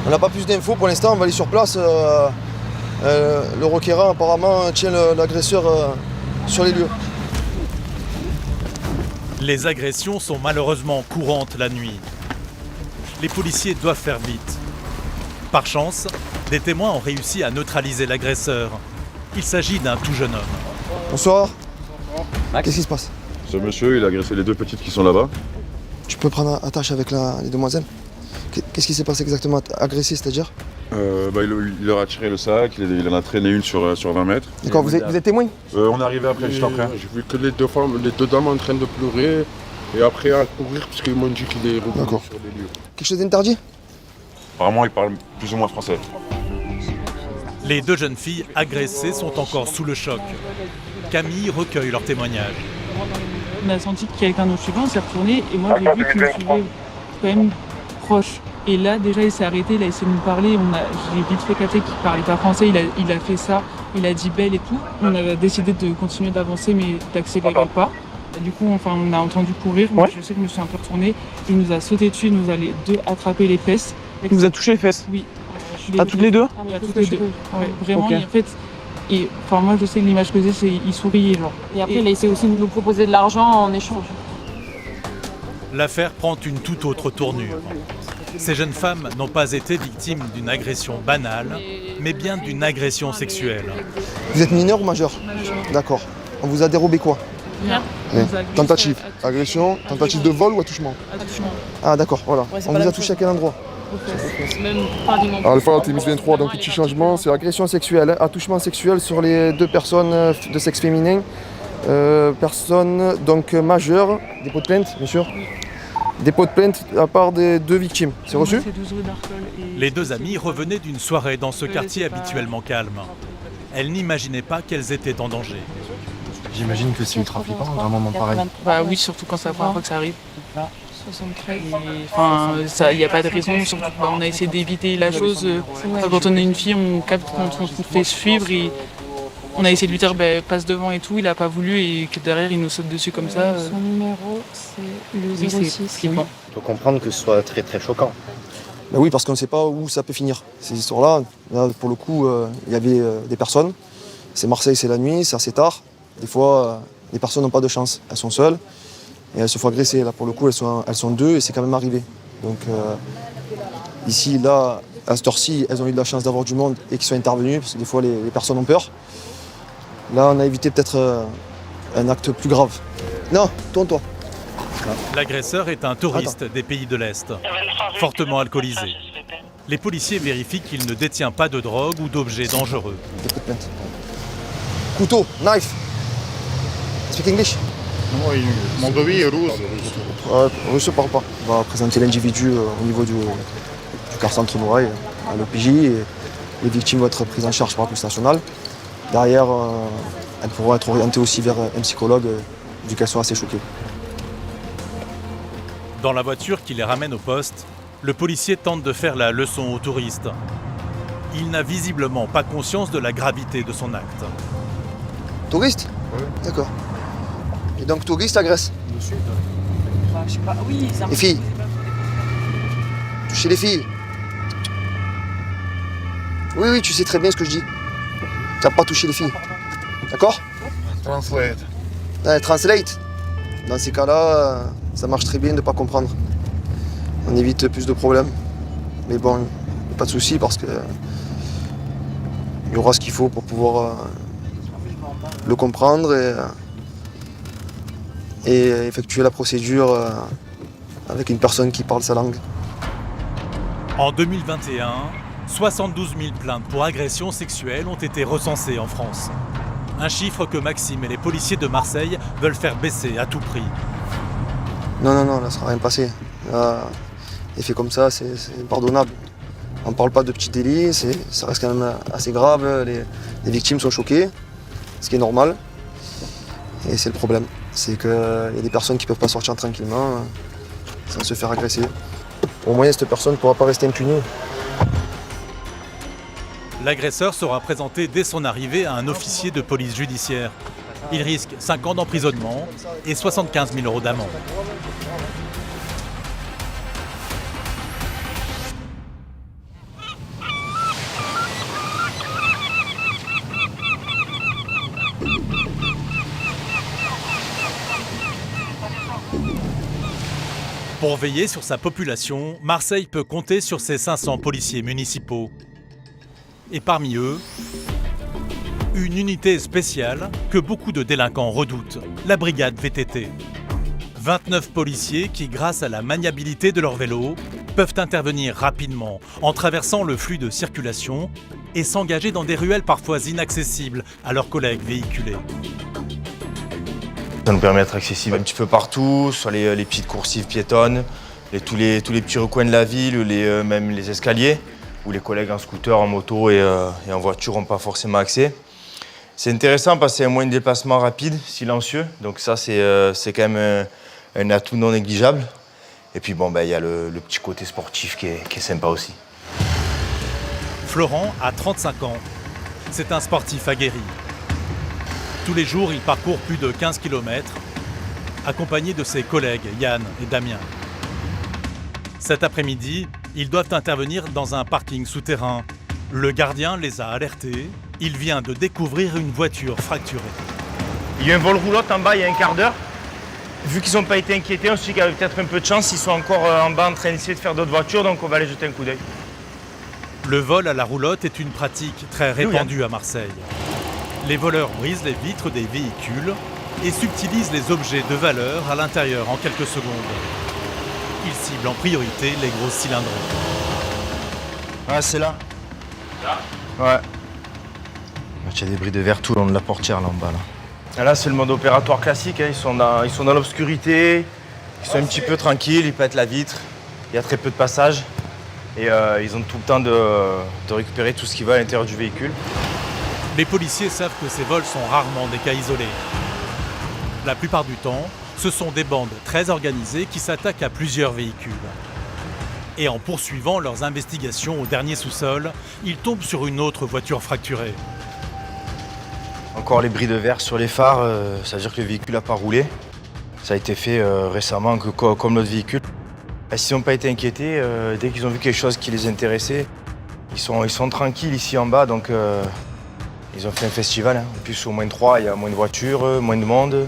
S4: On n'a pas plus d'infos pour l'instant, on va aller sur place. Le requérant apparemment tient l'agresseur sur les lieux.
S1: Les agressions sont malheureusement courantes la nuit. Les policiers doivent faire vite. Par chance, des témoins ont réussi à neutraliser l'agresseur. Il s'agit d'un tout jeune homme.
S4: Bonsoir. Qu'est-ce qui se passe?
S19: Ce monsieur, il a agressé les deux petites qui sont là-bas.
S4: Tu peux prendre attache avec les demoiselles? Qu'est-ce qui s'est passé exactement? Agressé, c'est-à-dire?
S19: Il leur a tiré le sac, il en a traîné une sur 20 mètres.
S4: D'accord, vous êtes témoin?
S19: On est arrivé après, juste après.
S5: J'ai vu que les deux dames en train de pleurer et après à courir parce qu'ils m'ont dit qu'il est revenu sur les lieux.
S4: Quelque chose d'interdit?
S19: Apparemment, il parle plus ou moins français.
S1: Les deux jeunes filles agressées sont encore sous le choc. Camille recueille leur témoignage.
S18: On a senti que quelqu'un nous suivait, on s'est retourné et moi j'ai vu qu'il nous suivait quand même proche. Et là déjà il s'est arrêté, il a essayé de nous parler, j'ai vite fait capter qu'il parlait pas français, il a fait ça, il a dit belle et tout. On a décidé de continuer d'avancer mais d'accélérer pas. Et du coup on a entendu courir, moi je sais que je me suis un peu retournée, il nous a sauté dessus, il nous a les deux attrapé les fesses.
S20: Il vous a touché les fesses?
S18: Oui.
S20: À toutes les deux?
S18: Oui, à toutes les deux. Ouais, vraiment, okay. Et en fait, moi je sais que l'image que j'ai, c'est il souriait genre.
S12: Et après il a essayé aussi de nous proposer de l'argent en échange.
S1: L'affaire prend une toute autre tournure. Ces jeunes femmes n'ont pas été victimes d'une agression banale, mais bien d'une agression sexuelle.
S4: Vous êtes mineur ou majeur? D'accord. On vous a dérobé quoi?
S18: Rien.
S4: Tentative. Agression, tentative de vol ou attouchement?
S18: Attouchement.
S4: Ah d'accord, voilà.
S12: Ouais,
S4: on vous a touché à quel endroit?
S12: Même pas du nom.
S4: Alpha, Témis 23, donc petit changement, c'est agression sexuelle, attouchement sexuel sur les deux personnes de sexe féminin. Personnes donc majeures, dépôt de plainte, bien sûr. Dépôt de plainte à part des deux victimes, c'est reçu?
S1: Les deux amies revenaient d'une soirée dans ce quartier habituellement calme. Elles n'imaginaient pas qu'elles étaient en danger.
S14: J'imagine que c'est ultra flippant, un moment pareil.
S18: Bah oui, surtout quand c'est la première fois que ça arrive. 73. Il n'y a pas de raison, surtout on a essayé d'éviter la chose. Quand on est une fille, on capte quand on se fait suivre et on a essayé de lui dire passe devant et tout, il n'a pas voulu et que derrière il nous saute dessus comme ça.
S12: Son numéro c'est le 06.
S18: Oui.
S21: On peut comprendre que ce soit très très choquant.
S4: Ben oui, parce qu'on ne sait pas où ça peut finir. Ces histoires-là, là, pour le coup, il y avait des personnes. C'est Marseille, c'est la nuit, c'est assez tard. Des fois, les personnes n'ont pas de chance, elles sont seules. Et elles se font agresser. Là, pour le coup, elles sont deux et c'est quand même arrivé. Donc, ici, là, à cette heure-ci, elles ont eu de la chance d'avoir du monde et qu'ils soient intervenus, parce que des fois, les personnes ont peur. Là, on a évité peut-être un acte plus grave. Non, tourne-toi.
S1: L'agresseur est un touriste des pays de l'Est, fortement alcoolisé. Les policiers vérifient qu'il ne détient pas de drogue ou d'objets dangereux.
S4: Couteau, knife. Speak English?
S5: Oui, Moldavie et russe.
S4: Russe ne parle pas. On va présenter l'individu au niveau du quartier Noailles à l'OPJ et les victimes vont être prises en charge par la police nationale. Derrière, elles pourront être orientées aussi vers un psychologue vu qu'elles sont assez choquées.
S1: Dans la voiture qui les ramène au poste, le policier tente de faire la leçon aux touristes. Il n'a visiblement pas conscience de la gravité de son acte.
S4: Touriste? Oui. D'accord. Et donc touriste agresse?
S12: Bah, je sais pas, oui, ça.
S4: Les filles. Toucher les filles. Oui, tu sais très bien ce que je dis. Tu n'as pas touché les filles. D'accord?
S5: Translate.
S4: Translate. Dans ces cas-là, ça marche très bien de ne pas comprendre. On évite plus de problèmes. Mais bon, pas de souci parce que il y aura ce qu'il faut pour pouvoir le comprendre et effectuer la procédure avec une personne qui parle sa langue.
S1: En 2021, 72 000 plaintes pour agressions sexuelles ont été recensées en France. Un chiffre que Maxime et les policiers de Marseille veulent faire baisser à tout prix.
S4: Non, là, ça ne sera rien passé. Là, les faits comme ça, c'est impardonnable. On ne parle pas de petits délits, ça reste quand même assez grave. Les victimes sont choquées, ce qui est normal. Et c'est le problème. C'est qu'il y a des personnes qui ne peuvent pas sortir tranquillement sans se faire agresser. Au moins, cette personne ne pourra pas rester impunie.
S1: L'agresseur sera présenté dès son arrivée à un officier de police judiciaire. Il risque 5 ans d'emprisonnement et 75 000 € d'amende. Pour veiller sur sa population, Marseille peut compter sur ses 500 policiers municipaux. Et parmi eux, une unité spéciale que beaucoup de délinquants redoutent, la brigade VTT. 29 policiers qui, grâce à la maniabilité de leur vélo, peuvent intervenir rapidement en traversant le flux de circulation et s'engager dans des ruelles parfois inaccessibles à leurs collègues véhiculés.
S6: Ça nous permet d'être accessible un petit peu partout, sur les petites coursives piétonnes, tous les petits recoins de la ville, même les escaliers, où les collègues en scooter, en moto et en voiture n'ont pas forcément accès. C'est intéressant parce que c'est un moyen de déplacement rapide, silencieux, donc ça c'est quand même un atout non négligeable. Et puis bon, y a le petit côté sportif qui est sympa aussi.
S1: Florent a 35 ans. C'est un sportif aguerri. Tous les jours, il parcourt plus de 15 km, accompagné de ses collègues Yann et Damien. Cet après-midi, ils doivent intervenir dans un parking souterrain. Le gardien les a alertés. Il vient de découvrir une voiture fracturée.
S10: Il y a un vol roulotte en bas il y a un quart d'heure. Vu qu'ils n'ont pas été inquiétés, on se dit qu'il y avait peut-être un peu de chance. Ils sont encore en bas en train d'essayer de faire d'autres voitures, donc on va aller jeter un coup d'œil.
S1: Le vol à la roulotte est une pratique très répandue à Marseille. Les voleurs brisent les vitres des véhicules et subtilisent les objets de valeur à l'intérieur en quelques secondes. Ils ciblent en priorité les grosses cylindrées.
S6: Ah, c'est là. Là ? Ouais. Il y a des bris de verre tout le long de la portière là en bas.
S10: Là, c'est le mode opératoire classique. Ils sont dans l'obscurité, ils sont un petit peu tranquilles, ils pètent la vitre, il y a très peu de passages. Et ils ont tout le temps de récupérer tout ce qui va à l'intérieur du véhicule.
S1: Les policiers savent que ces vols sont rarement des cas isolés. La plupart du temps, ce sont des bandes très organisées qui s'attaquent à plusieurs véhicules. Et en poursuivant leurs investigations au dernier sous-sol, ils tombent sur une autre voiture fracturée.
S6: Encore les bris de verre sur les phares, ça veut dire que le véhicule n'a pas roulé. Ça a été fait récemment comme notre véhicule. S'ils n'ont pas été inquiétés, dès qu'ils ont vu quelque chose qui les intéressait, ils sont tranquilles ici en bas, donc ils ont fait un festival. En plus, au moins 3, il y a moins de voitures, moins de monde.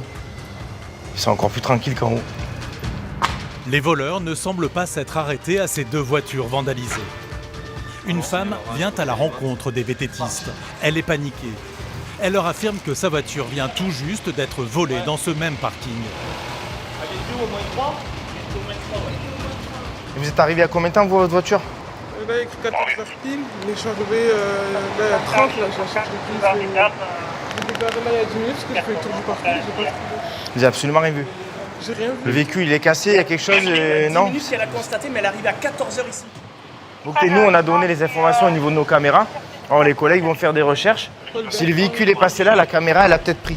S6: Ils sont encore plus tranquilles qu'en haut.
S1: Les voleurs ne semblent pas s'être arrêtés à ces 2 voitures vandalisées. Une femme vient à la rencontre des VTTistes. Elle est paniquée. Elle leur affirme que sa voiture vient tout juste d'être volée dans ce même parking.
S6: Et vous êtes arrivé à combien de temps, votre voiture?
S22: Là, il y a écrit 14h pile, mais je suis arrivé là, à 30, là, j'ai cherché plus. J'ai déclaré là il y a 10 minutes parce que je fais le tour du parking, j'ai pas trouvé.
S6: Vous n'avez absolument rien vu?
S22: J'ai rien vu.
S6: Le véhicule, il est cassé, il y a quelque chose, non?
S11: Il y a 10 minutes qu'elle a constaté, mais elle arrive à 14h ici.
S10: Donc nous, on a donné les informations au niveau de nos caméras. Alors les collègues vont faire des recherches.
S6: Si le véhicule est passé là, la caméra, elle a peut-être pris.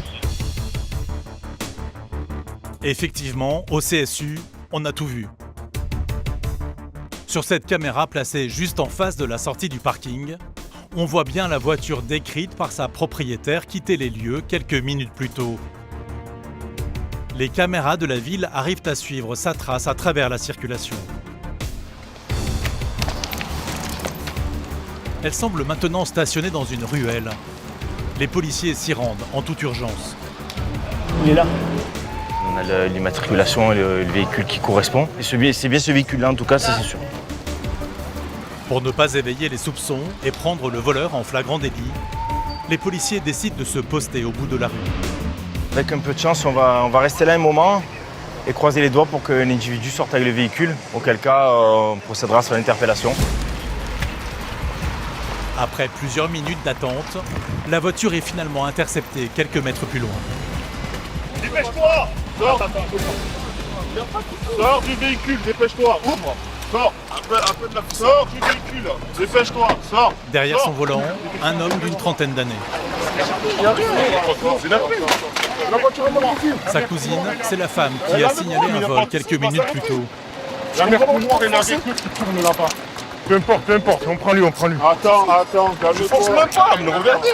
S1: Effectivement, au CSU, on a tout vu. Sur cette caméra placée juste en face de la sortie du parking, on voit bien la voiture décrite par sa propriétaire quitter les lieux quelques minutes plus tôt. Les caméras de la ville arrivent à suivre sa trace à travers la circulation. Elle semble maintenant stationnée dans une ruelle. Les policiers s'y rendent en toute urgence.
S10: Il est là. On a l'immatriculation et le véhicule qui correspond. Et c'est bien ce véhicule-là, en tout cas, ça c'est sûr.
S1: Pour ne pas éveiller les soupçons et prendre le voleur en flagrant délit, les policiers décident de se poster au bout de la rue.
S10: Avec un peu de chance, on va rester là un moment et croiser les doigts pour qu'un individu sorte avec le véhicule, auquel cas on procédera sur l'interpellation.
S1: Après plusieurs minutes d'attente, la voiture est finalement interceptée quelques mètres plus loin.
S5: Dépêche-toi! Sors! Sors du véhicule, dépêche-toi! Ouvre! Sors! Un peu de la... Sors du véhicule! Dépêche-toi! Sors!
S1: Derrière son volant, un homme d'une trentaine d'années. Sa cousine, c'est la femme qui a signalé un vol quelques minutes plus tôt.
S5: La mère noire et la véhicule qui tourne là-bas. Peu importe, on prend lui. Attends, calme-toi. Je force même pas, mais regardez.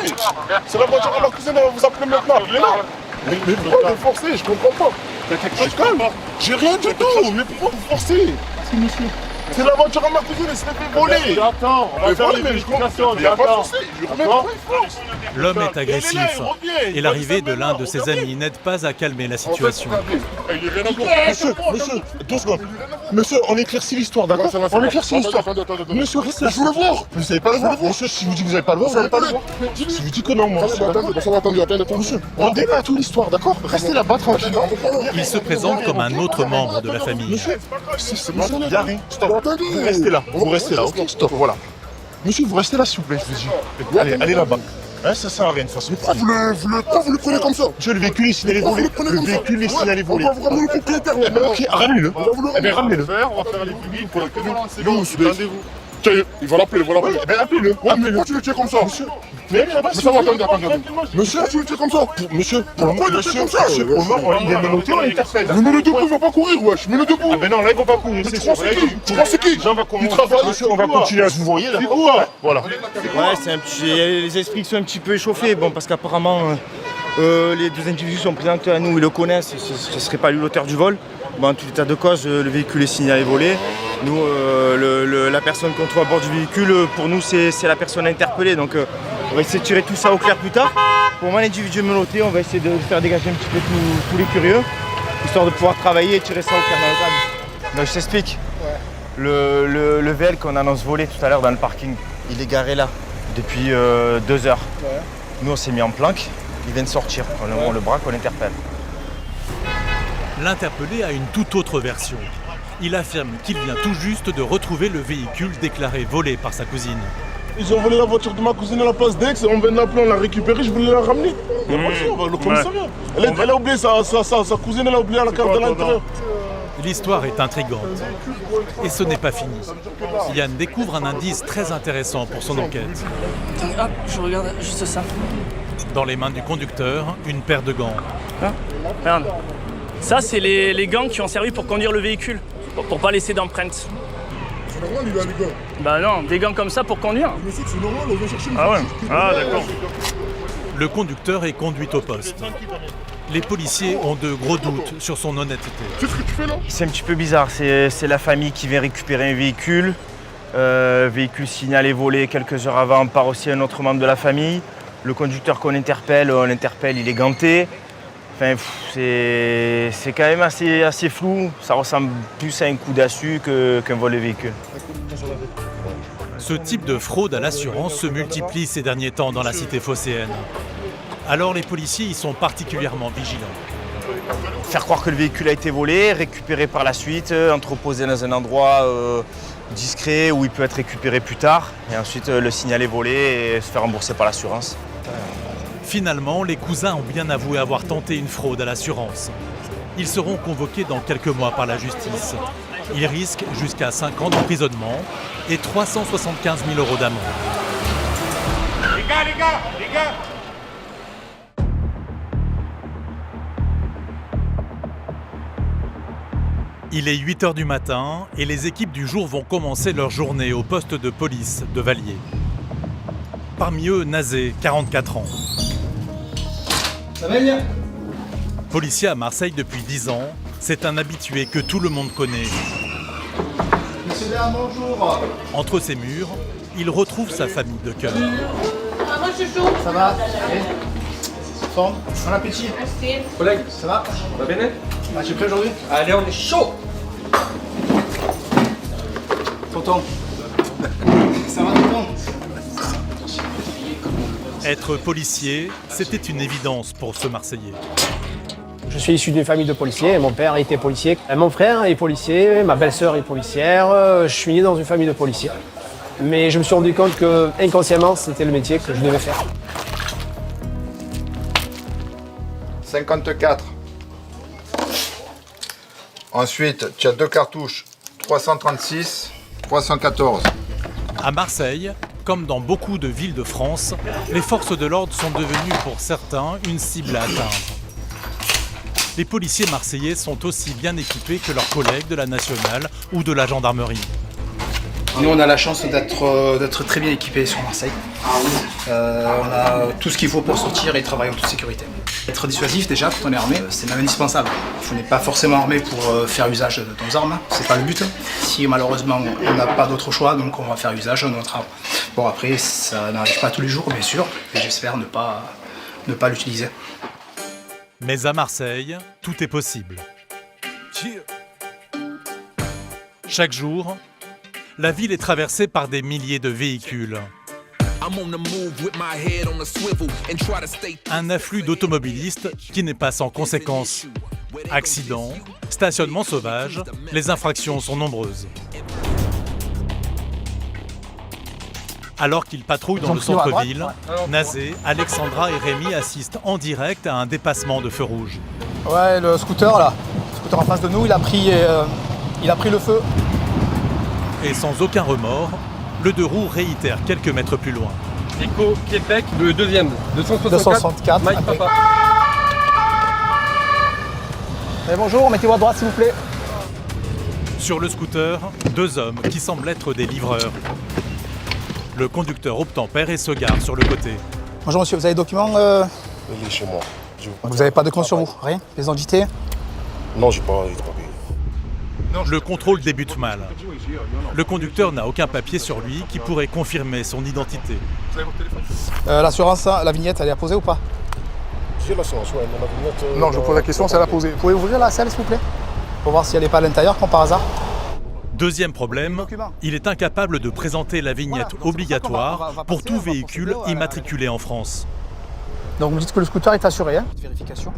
S5: C'est la voiture à ma cousine, on va vous appeler maintenant, appelez-la. Mais pourquoi vous forcez? Je comprends pas. J'ai rien du tout, mais pourquoi vous forcez?
S22: C'est monsieur.
S5: C'est la voiture à ma cousine, elle s'est fait voler. Attends, on va faire les vérifications. Il n'y a pas de souci.
S1: L'homme est agressif et l'arrivée de l'un de ses amis n'aide pas à calmer la situation.
S5: Monsieur, 2 secondes. Monsieur, on éclaircit l'histoire, d'accord? On éclaircit l'histoire. Monsieur, restez là, je veux le voir. Vous savez pas le voir? Monsieur, si vous dites que vous n'avez pas le voir, vous n'allez pas le voir. Si vous dites que non, moi. Attendez. Monsieur, on débat toute l'histoire, d'accord? Restez là-bas, tranquille.
S1: Il se présente comme un autre membre de la famille.
S5: Monsieur, c'est monsieur. Gary, stop. Vous restez là. Vous restez là, ok? Stop, voilà. Monsieur, vous restez là, s'il vous plaît, je vous dis. Allez là-bas. Hein, ça sert à rien de toute façon. Pourquoi vous le prenez comme ça? Monsieur, le véhicule est signalé volé. Le véhicule est signalé volé. On va vous ramener le propriétaire. Ok, ramenez-le. Eh bien, ramenez-le. On va faire les publics pour l'accueil. Non, rendez-vous. Tiens, il va l'appeler, Eh bien, appelez-le. Pourquoi tu le tiens comme ça? Monsieur. Mais ça va, attendez. Monsieur, tu le tiens comme ça? Monsieur, pourquoi il le tient comme ça? Il est menotté, on l'interpelle. Le menotté, il va pas courir, wesh. Mets-le debout. Ah ben non, là, il va pas courir. Tu crois c'est qui? Il travaille, monsieur. On va continuer à se vous voyez, là. Voilà.
S10: Ouais, les esprits sont un petit peu échauffés, bon, parce qu'apparemment, les deux individus sont présentés à nous, ils le connaissent, ce ne serait pas lui l'auteur du vol. Bon, en tout état de cause, le véhicule est signalé volé. Nous, la personne qu'on trouve à bord du véhicule, pour nous, c'est la personne interpellée. Donc, on va essayer de tirer tout ça au clair plus tard. Pour moi, l'individu menotté, on va essayer de faire dégager un petit peu tous les curieux, histoire de pouvoir travailler et tirer ça au clair dans le cadre. Donc, je t'explique. Le VL qu'on annonce volé tout à l'heure dans le parking, il est garé là depuis 2 heures. Ouais. Nous, on s'est mis en planque. Il vient de sortir. On le braque, on l'interpelle.
S1: L'interpellé a une toute autre version. Il affirme qu'il vient tout juste de retrouver le véhicule déclaré volé par sa cousine.
S5: Ils ont volé la voiture de ma cousine à la place d'Aix, on vient de l'appeler, on l'a récupérée, je voulais la ramener. Le commissariat. Elle a oublié sa cousine, elle a oublié la carte de l'intérieur.
S1: L'histoire est intrigante. Et ce n'est pas fini. Yann découvre un indice très intéressant pour son enquête.
S11: Hop, je regarde juste ça.
S1: Dans les mains du conducteur, une paire de gants.
S11: Ah, regarde. Ça, c'est les gants qui ont servi pour conduire le véhicule, pour pas laisser d'empreintes.
S5: C'est normal, il a les gants.
S11: Bah non, des gants comme ça pour conduire.
S5: Mais c'est normal, on vient chercher une
S11: Ah ouais. Ah d'accord.
S1: Le conducteur est conduit au poste. Les policiers ont de gros doutes sur son honnêteté.
S5: C'est ce que tu fais là?
S10: C'est un petit peu bizarre, c'est la famille qui vient récupérer un véhicule. Véhicule signalé volé quelques heures avant par aussi un autre membre de la famille. Le conducteur qu'on interpelle, on l'interpelle, il est ganté. Enfin, c'est quand même assez flou. Ça ressemble plus à un coup d'assu qu'un vol de véhicule.
S1: Ce type de fraude à l'assurance se multiplie ces derniers temps dans la cité phocéenne. Alors les policiers y sont particulièrement vigilants.
S10: Faire croire que le véhicule a été volé, récupéré par la suite, entreposé dans un endroit discret où il peut être récupéré plus tard, et ensuite le signaler volé et se faire rembourser par l'assurance.
S1: Finalement, les cousins ont bien avoué avoir tenté une fraude à l'assurance. Ils seront convoqués dans quelques mois par la justice. Ils risquent jusqu'à 5 ans d'emprisonnement et 375 000 € d'amende.
S5: Les gars
S1: Il est 8 h du matin et les équipes du jour vont commencer leur journée au poste de police de Valliers. Parmi eux, Nazé, 44 ans.
S2: Ça va bien?
S1: Policier à Marseille depuis 10 ans, c'est un habitué que tout le monde connaît.
S2: Monsieur Léa, bonjour.
S1: Entre ces murs, il retrouve sa famille de cœur.
S12: Ah, moi je suis chaud.
S2: Ça va? Forme? Bon appétit.
S12: Merci.
S2: Collègue, ça va? Ça va bien? Ah, tu es prêt aujourd'hui? Allez, on est chaud. Tonton. Ça va, tonton?
S1: Être policier, c'était une évidence pour ce Marseillais.
S9: Je suis issu d'une famille de policiers, mon père était policier, mon frère est policier, ma belle-sœur est policière, je suis né dans une famille de policiers. Mais je me suis rendu compte que, inconsciemment, c'était le métier que je devais faire.
S23: 54. Ensuite, tu as 2 cartouches, 336, 314.
S1: À Marseille, comme dans beaucoup de villes de France, les forces de l'ordre sont devenues pour certains une cible à atteindre. Les policiers marseillais sont aussi bien équipés que leurs collègues de la nationale ou de la gendarmerie.
S2: Nous, on a la chance d'être très bien équipés sur Marseille. On a tout ce qu'il faut pour sortir et travailler en toute sécurité. Être dissuasif déjà quand on est armé, c'est même indispensable. On n'est pas forcément armé pour faire usage de nos armes, c'est pas le but. Si malheureusement on n'a pas d'autre choix, donc on va faire usage de notre arme. Bon après, ça n'arrive pas tous les jours bien sûr, mais j'espère ne pas l'utiliser.
S1: Mais à Marseille, tout est possible. Chaque jour, la ville est traversée par des milliers de véhicules. Un afflux d'automobilistes qui n'est pas sans conséquences. Accidents, stationnement sauvage, les infractions sont nombreuses. Alors qu'ils patrouillent dans le centre-ville, Nazé, Alexandra et Rémi assistent en direct à un dépassement de feu rouge.
S2: Ouais, le scooter là, le scooter en face de nous, il a pris le feu.
S1: Et sans aucun remords, le deux roues réitère quelques mètres plus loin.
S14: Éco Québec, le deuxième,
S2: 264.
S14: Mike Papa.
S2: Bonjour, mettez-vous à droite s'il vous plaît.
S1: Sur le scooter, deux hommes qui semblent être des livreurs. Le conducteur obtempère et se gare sur le côté.
S2: Bonjour monsieur, vous avez des documents
S5: Il est chez moi.
S2: Vous n'avez pas de compte sur vous? Rien? Les identités?
S5: Non, j'ai pas papier.
S1: Le contrôle débute mal. Le conducteur n'a aucun papier sur lui qui pourrait confirmer son identité.
S2: L'assurance, la vignette, elle est apposée ou pas?
S5: J'ai l'assurance, ouais, mais la vignette...
S2: Non, je vous pose la question, c'est à la posée. Vous pouvez ouvrir la selle s'il vous plaît? Pour voir si elle n'est pas à l'intérieur, comme par hasard.
S1: Deuxième problème, il est incapable de présenter la vignette obligatoire pour tout véhicule immatriculé en France.
S2: Donc vous dites que le scooter est assuré, hein? Vérification.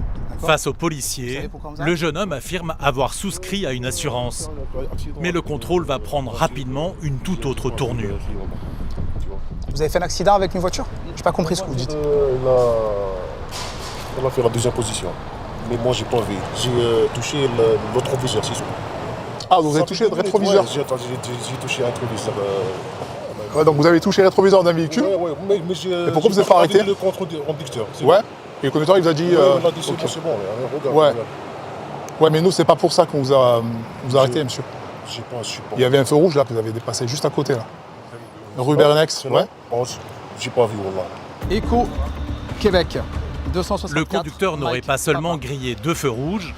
S1: Face aux policiers, le jeune homme affirme avoir souscrit à une assurance. Mais le contrôle va prendre rapidement une toute autre tournure.
S2: Vous avez fait un accident avec une voiture? J'ai pas compris ce que vous dites.
S5: On a fait la deuxième position. Mais moi, j'ai pas vu. J'ai touché l'autre rétroviseur, c'est tout.
S8: Ah, vous avez touché le rétroviseur?
S5: Ouais, j'ai touché un rétroviseur.
S8: Ouais, donc vous avez touché le rétroviseur d'un véhicule?
S5: Ouais, mais
S8: et pourquoi vous n'êtes pas arrêté?
S5: Le conducteur.
S8: Ouais. Et le conducteur, il vous a dit...
S5: on a dit c'est bon, regarde.
S8: Ouais. Ouais, mais nous, c'est pas pour ça qu'on vous a arrêté, monsieur.
S5: Je sais pas.
S8: Il y avait un feu rouge, là, que vous avez dépassé juste à côté, là. Rue Bernex, ouais.
S5: J'ai pas vu, voilà.
S2: Éco Québec, 264.
S1: Le conducteur n'aurait pas seulement grillé deux feux rouges,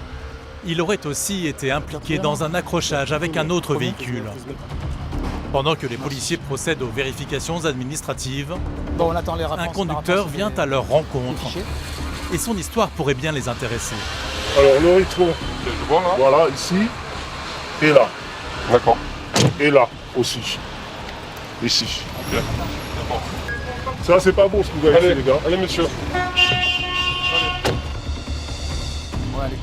S1: il aurait aussi été impliqué dans un accrochage avec un autre véhicule. Pendant que les policiers procèdent aux vérifications administratives, un conducteur vient à leur rencontre. Et son histoire pourrait bien les intéresser.
S5: Alors, le rétro, voilà, ici, et là.
S19: D'accord.
S5: Et là, aussi. Ici. Bien. Ça, c'est pas beau ce que vous avez fait, les gars.
S19: Allez, monsieur.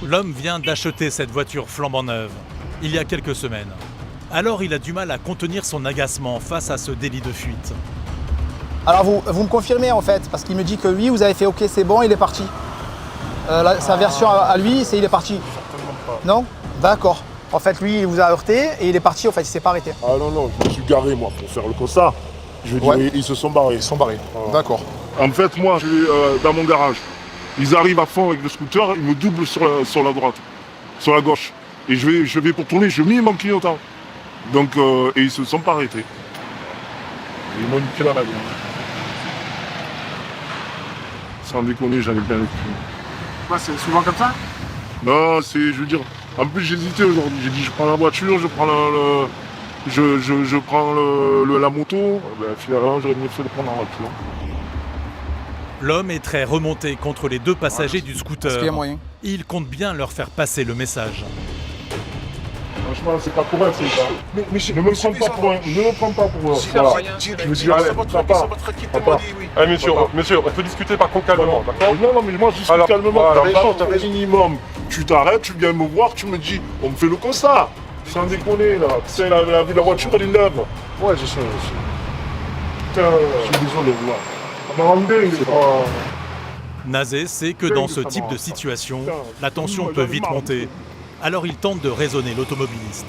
S1: L'homme vient d'acheter cette voiture flambant neuve, il y a quelques semaines. Alors il a du mal à contenir son agacement face à ce délit de fuite.
S2: Alors vous me confirmez en fait, parce qu'il me dit que oui, vous avez fait OK, c'est bon, il est parti. Sa version à lui, c'est il est parti. Non? D'accord. En fait, lui, il vous a heurté et il est parti, en fait, il s'est pas arrêté.
S5: Ah non, je me suis garé, moi, pour faire le constat. Je veux dire, ils se sont barrés.
S8: Ils se sont barrés, d'accord.
S5: En fait, moi, je suis dans mon garage. Ils arrivent à fond avec le scooter, ils me doublent sur la droite, sur la gauche. Et je vais pour tourner, je mets mon clignotant. Donc, et ils se sont pas arrêtés. Ils m'ont niqué dans la gueule. Sans déconner, j'en ai plein le cul.
S2: Quoi, c'est souvent comme ça?
S5: Non, je veux dire, en plus j'hésitais aujourd'hui. J'ai dit, je prends la voiture, je prends je prends la moto. Ben, finalement, j'aurais mieux fait de prendre la voiture.
S1: L'homme est très remonté contre les deux passagers du scooter.
S2: Est-ce qu'il y a moyen?
S1: Il compte bien leur faire passer le message.
S5: Franchement, c'est pas pour un, c'est ça. Mais ne me prends pas pour un. Ne me prends pas pour un. Voilà. Je me dis, allez, papa.
S19: Allez, monsieur, on peut discuter par contre calmement, d'accord?
S5: Non, mais moi, je discute calmement. Minimum. Tu t'arrêtes, tu viens me voir, tu me dis, on me fait le constat. Sans déconner, là. C'est la voiture, elle est neuve. Ouais, je sais. Putain, je suis désolé, voilà. Ça m'a rendu, c'est pas...
S1: Nazé sait que dans ce type de situation, la tension peut vite monter. Alors il tente de raisonner l'automobiliste.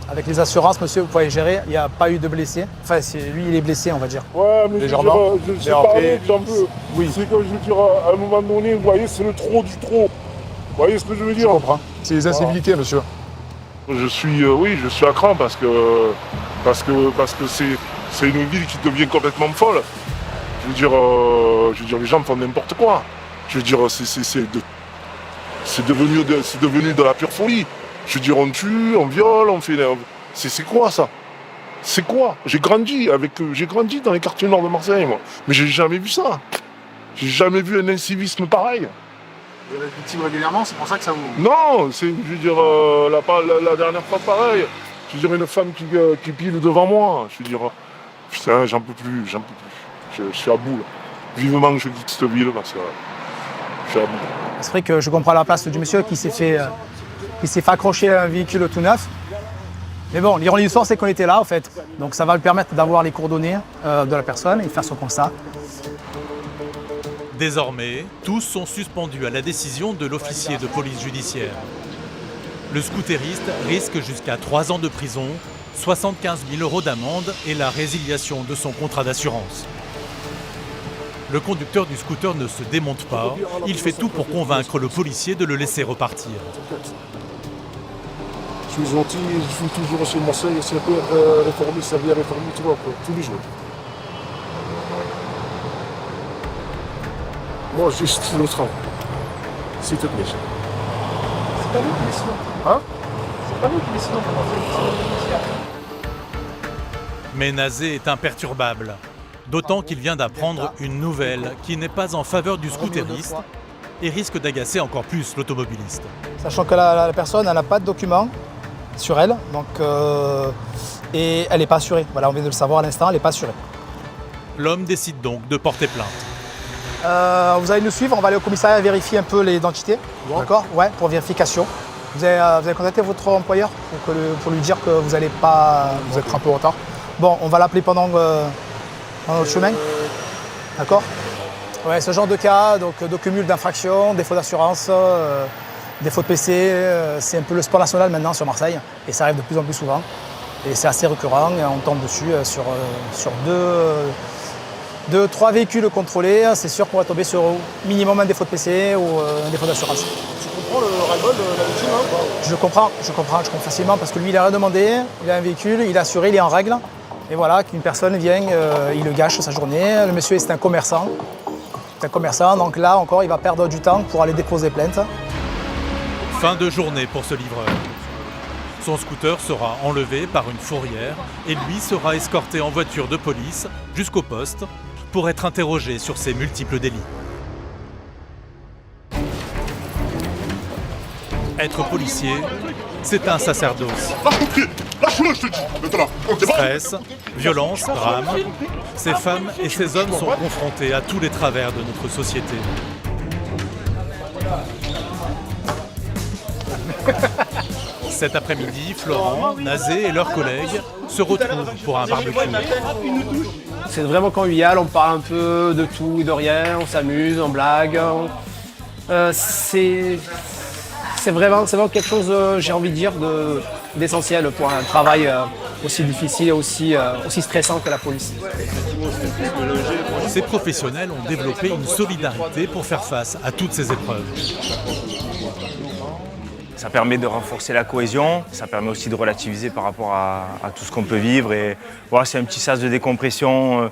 S2: Avec les assurances, monsieur, vous pouvez gérer, il n'y a pas eu de blessés. Enfin, lui, il est blessé, on va dire.
S5: Ouais, mais légèrement. Je sais pas, j'en veux. Oui. C'est que je veux dire, à un moment donné, vous voyez, c'est le trop du trop. Vous voyez ce que je veux dire?
S8: Je comprends. C'est les incivilités, monsieur.
S5: Je suis, je suis à cran parce que c'est une ville qui devient complètement folle. Je veux dire, les gens font n'importe quoi. Je veux dire, c'est devenu de la pure folie. Je veux dire, on tue, on viole, on fait... C'est quoi ça? C'est quoi? J'ai grandi dans les quartiers nord de Marseille, moi. Mais j'ai jamais vu ça. J'ai jamais vu un incivisme pareil.
S2: Vous êtes victime régulièrement, c'est pour ça que ça vous...
S5: Non, je veux dire, la dernière fois pareil. Je veux dire, une femme qui pile devant moi, je veux dire, putain, j'en peux plus. Je suis à bout, là. Vivement que je quitte cette ville, parce que je suis à bout.
S2: C'est vrai que je comprends la place du monsieur qui s'est fait accrocher à un véhicule tout neuf. Mais bon, l'ironie de l'histoire, c'est qu'on était là, en fait. Donc ça va lui permettre d'avoir les coordonnées de la personne et de faire son constat.
S1: Désormais, tous sont suspendus à la décision de l'officier de police judiciaire. Le scooteriste risque jusqu'à 3 ans de prison, 75 000 € d'amende et la résiliation de son contrat d'assurance. Le conducteur du scooter ne se démonte pas, il fait tout pour convaincre le policier de le laisser repartir.
S5: Je suis gentil, je suis toujours chez Marseille, c'est un peu réformé, ça vient réformer, tu vois, tous les jours. Moi, juste le travail, s'il te plaît.
S22: C'est pas nous qui décidons.
S5: Hein?
S22: C'est pas nous qui décidons comment c'est.
S1: Mais Nazé est imperturbable, d'autant qu'il vient d'apprendre une nouvelle qui n'est pas en faveur du scooteriste et risque d'agacer encore plus l'automobiliste.
S2: Sachant que la personne n'a pas de documents sur elle, donc, et elle n'est pas assurée. Voilà, on vient de le savoir à l'instant, elle n'est pas assurée.
S1: L'homme décide donc de porter plainte.
S2: Vous allez nous suivre, on va aller au commissariat vérifier un peu l'identité, d'accord? Ouais, pour vérification. Vous avez contacté votre employeur pour lui dire que vous n'allez pas... Vous êtes un peu en retard. Bon, on va l'appeler pendant notre chemin, d'accord? Ouais, ce genre de cas, donc de cumul d'infractions, défaut d'assurance, défaut de PC, c'est un peu le sport national maintenant sur Marseille, et ça arrive de plus en plus souvent. Et c'est assez récurrent, et on tombe dessus sur 3 véhicules contrôlés, c'est sûr qu'on va tomber sur minimum un défaut de PC ou un défaut d'assurance.
S5: Tu comprends le ras-le-bol de la victime, hein?
S2: Je comprends facilement parce que lui il a rien demandé, il a un véhicule, il est assuré, il est en règle. Et voilà, qu'une personne vient, il le gâche sa journée. Le monsieur c'est un commerçant. Donc là encore il va perdre du temps pour aller déposer plainte.
S1: Fin de journée pour ce livreur. Son scooter sera enlevé par une fourrière et lui sera escorté en voiture de police jusqu'au poste pour être interrogé sur ses multiples délits. Être policier, c'est un sacerdoce.
S5: Lâche-le, je te dis, maintenant.
S1: Stress, violence, drame, ces femmes et ces hommes sont confrontés à tous les travers de notre société. Cet après-midi, Florent, Nazé et leurs collègues se retrouvent pour un barbecue.
S9: C'est vraiment convivial, on parle un peu de tout et de rien, on s'amuse, on blague. C'est vraiment quelque chose, j'ai envie de dire, d'essentiel pour un travail aussi difficile et aussi stressant que la police.
S1: Ces professionnels ont développé une solidarité pour faire face à toutes ces épreuves.
S10: Ça permet de renforcer la cohésion, ça permet aussi de relativiser par rapport à tout ce qu'on peut vivre. Et voilà, c'est un petit sas de décompression,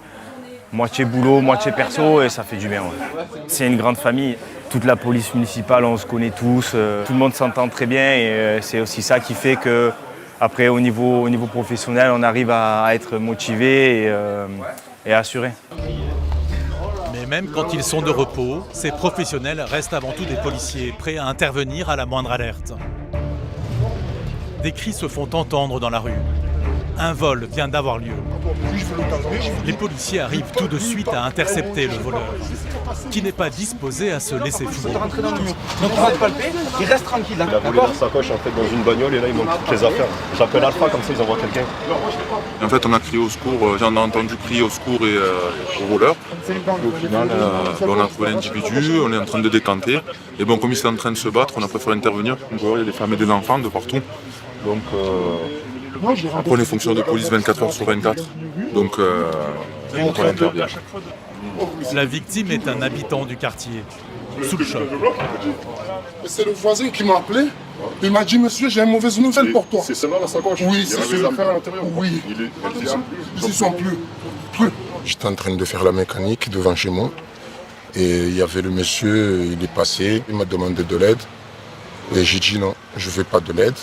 S10: moitié boulot, moitié perso, et ça fait du bien. Ouais. C'est une grande famille. Toute la police municipale, on se connaît tous, tout le monde s'entend très bien et c'est aussi ça qui fait que après au niveau professionnel, on arrive à être motivé et assuré.
S1: Mais même quand ils sont de repos, ces professionnels restent avant tout des policiers prêts à intervenir à la moindre alerte. Des cris se font entendre dans la rue. Un vol vient d'avoir lieu. Les policiers arrivent tout de suite à intercepter le voleur, qui n'est pas disposé à se laisser fouiller.
S22: Donc on va te palper, il reste tranquille.
S13: Il a volé leur sacoche en fait dans une bagnole et là il manque toutes les affaires. J'appelle Alpha comme ça ils envoient quelqu'un.
S7: En fait on a crié au secours, j'en ai entendu crier au secours et au voleur. Et au final on a trouvé l'individu, on est en train de décanter. Et bon comme il était en train de se battre, on a préféré intervenir. Donc, il y a des femmes et des enfants de partout. Donc après on est fonction de police 24 h sur 24. Donc on intervient.
S1: La victime est un habitant du quartier, sous le choc.
S5: C'est le voisin qui m'a appelé. Il m'a dit, monsieur, j'ai une mauvaise nouvelle pour toi.
S7: C'est celle-là la sacoche?
S5: Oui, c'est
S7: les affaires à l'intérieur.
S5: Oui. Ils ne sont plus.
S7: J'étais en train de faire la mécanique devant chez moi. Et il y avait le monsieur, il est passé, il m'a demandé de l'aide. Et j'ai dit non, je ne veux pas de l'aide.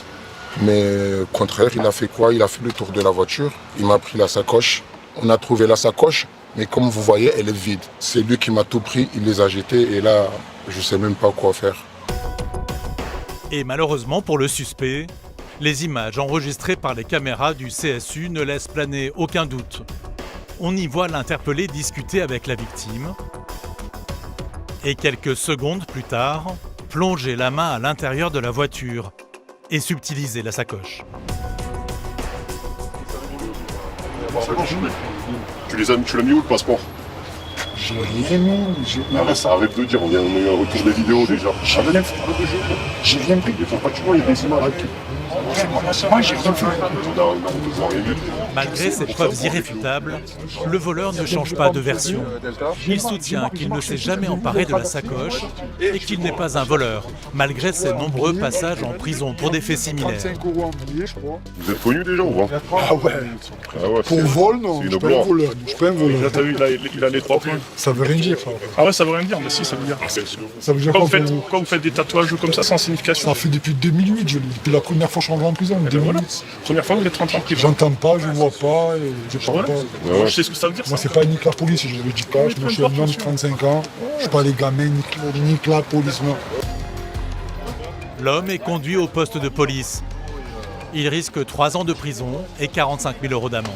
S7: Mais au contraire, il a fait quoi? Il a fait le tour de la voiture. Il m'a pris la sacoche. On a trouvé la sacoche. Mais comme vous voyez, elle est vide. C'est lui qui m'a tout pris, il les a jetés et là, je ne sais même pas quoi faire.
S1: Et malheureusement pour le suspect, Les images enregistrées par les caméras du CSU ne laissent planer aucun doute. On y voit l'interpellé discuter avec la victime et quelques secondes plus tard, plonger la main à l'intérieur de la voiture et subtiliser la sacoche.
S5: Tu l'as mis où le passeport?
S7: Je l'ai mis.
S5: Arrête de dire, on a eu un retour des vidéos déjà.
S7: J'ai rien pris.
S5: Il faut pas que tu vois, il y a des images.
S7: Moi, j'ai rien fait.
S1: Malgré ces preuves irréfutables, le voleur ne change pas de version. Il soutient qu'il ne s'est jamais emparé de la sacoche et qu'il n'est pas un voleur, malgré ses nombreux passages en prison pour des faits similaires.
S5: Vous êtes connu déjà ou pas?
S7: Ah ouais. Pour vol, non. Je suis pas un voleur. Je suis pas un voleur.
S5: Là, t'as vu, il a les 3 points.
S7: Ça veut rien dire, ça.
S22: Ah ouais, ça veut rien dire, mais si, ça veut dire.
S7: Ça veut dire
S22: Quand vous faites des tatouages comme ça sans signification.
S7: Ça fait depuis 2008, je l'ai. Depuis la première fois que je suis rentré en prison, 2008.
S22: Première fois que vous êtes rentré en prison.
S7: J'entends pas, je vois pas, et je parle pas.
S22: Je sais ce que ça veut dire.
S7: Moi, c'est pas nique la police, je le dis pas. Moi, je suis un homme de 35 ans. Je suis pas les gamins, nique la police, non.
S1: L'homme est conduit au poste de police. Il risque 3 ans de prison et 45 000 € d'amende.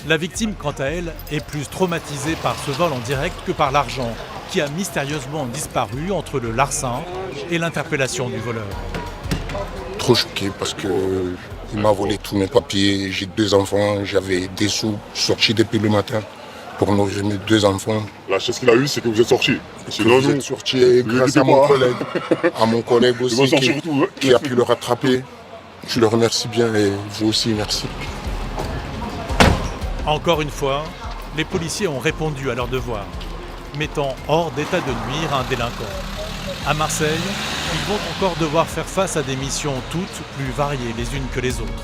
S1: La victime, quant à elle, est plus traumatisée par ce vol en direct que par l'argent, qui a mystérieusement disparu entre le larcin et l'interpellation du voleur.
S7: Trop choqué parce que il m'a volé tous mes papiers. J'ai 2 enfants, j'avais des sous sortis depuis le matin pour nourrir mes 2 enfants.
S5: La chose qu'il a eu, c'est que vous êtes sortis. Sinon,
S7: vous êtes sortis grâce à mon collègue. À mon collègue aussi qui a pu le rattraper. Je le remercie bien et vous aussi, merci.
S1: Encore une fois, les policiers ont répondu à leur devoir, mettant hors d'état de nuire un délinquant. À Marseille, ils vont encore devoir faire face à des missions toutes plus variées les unes que les autres.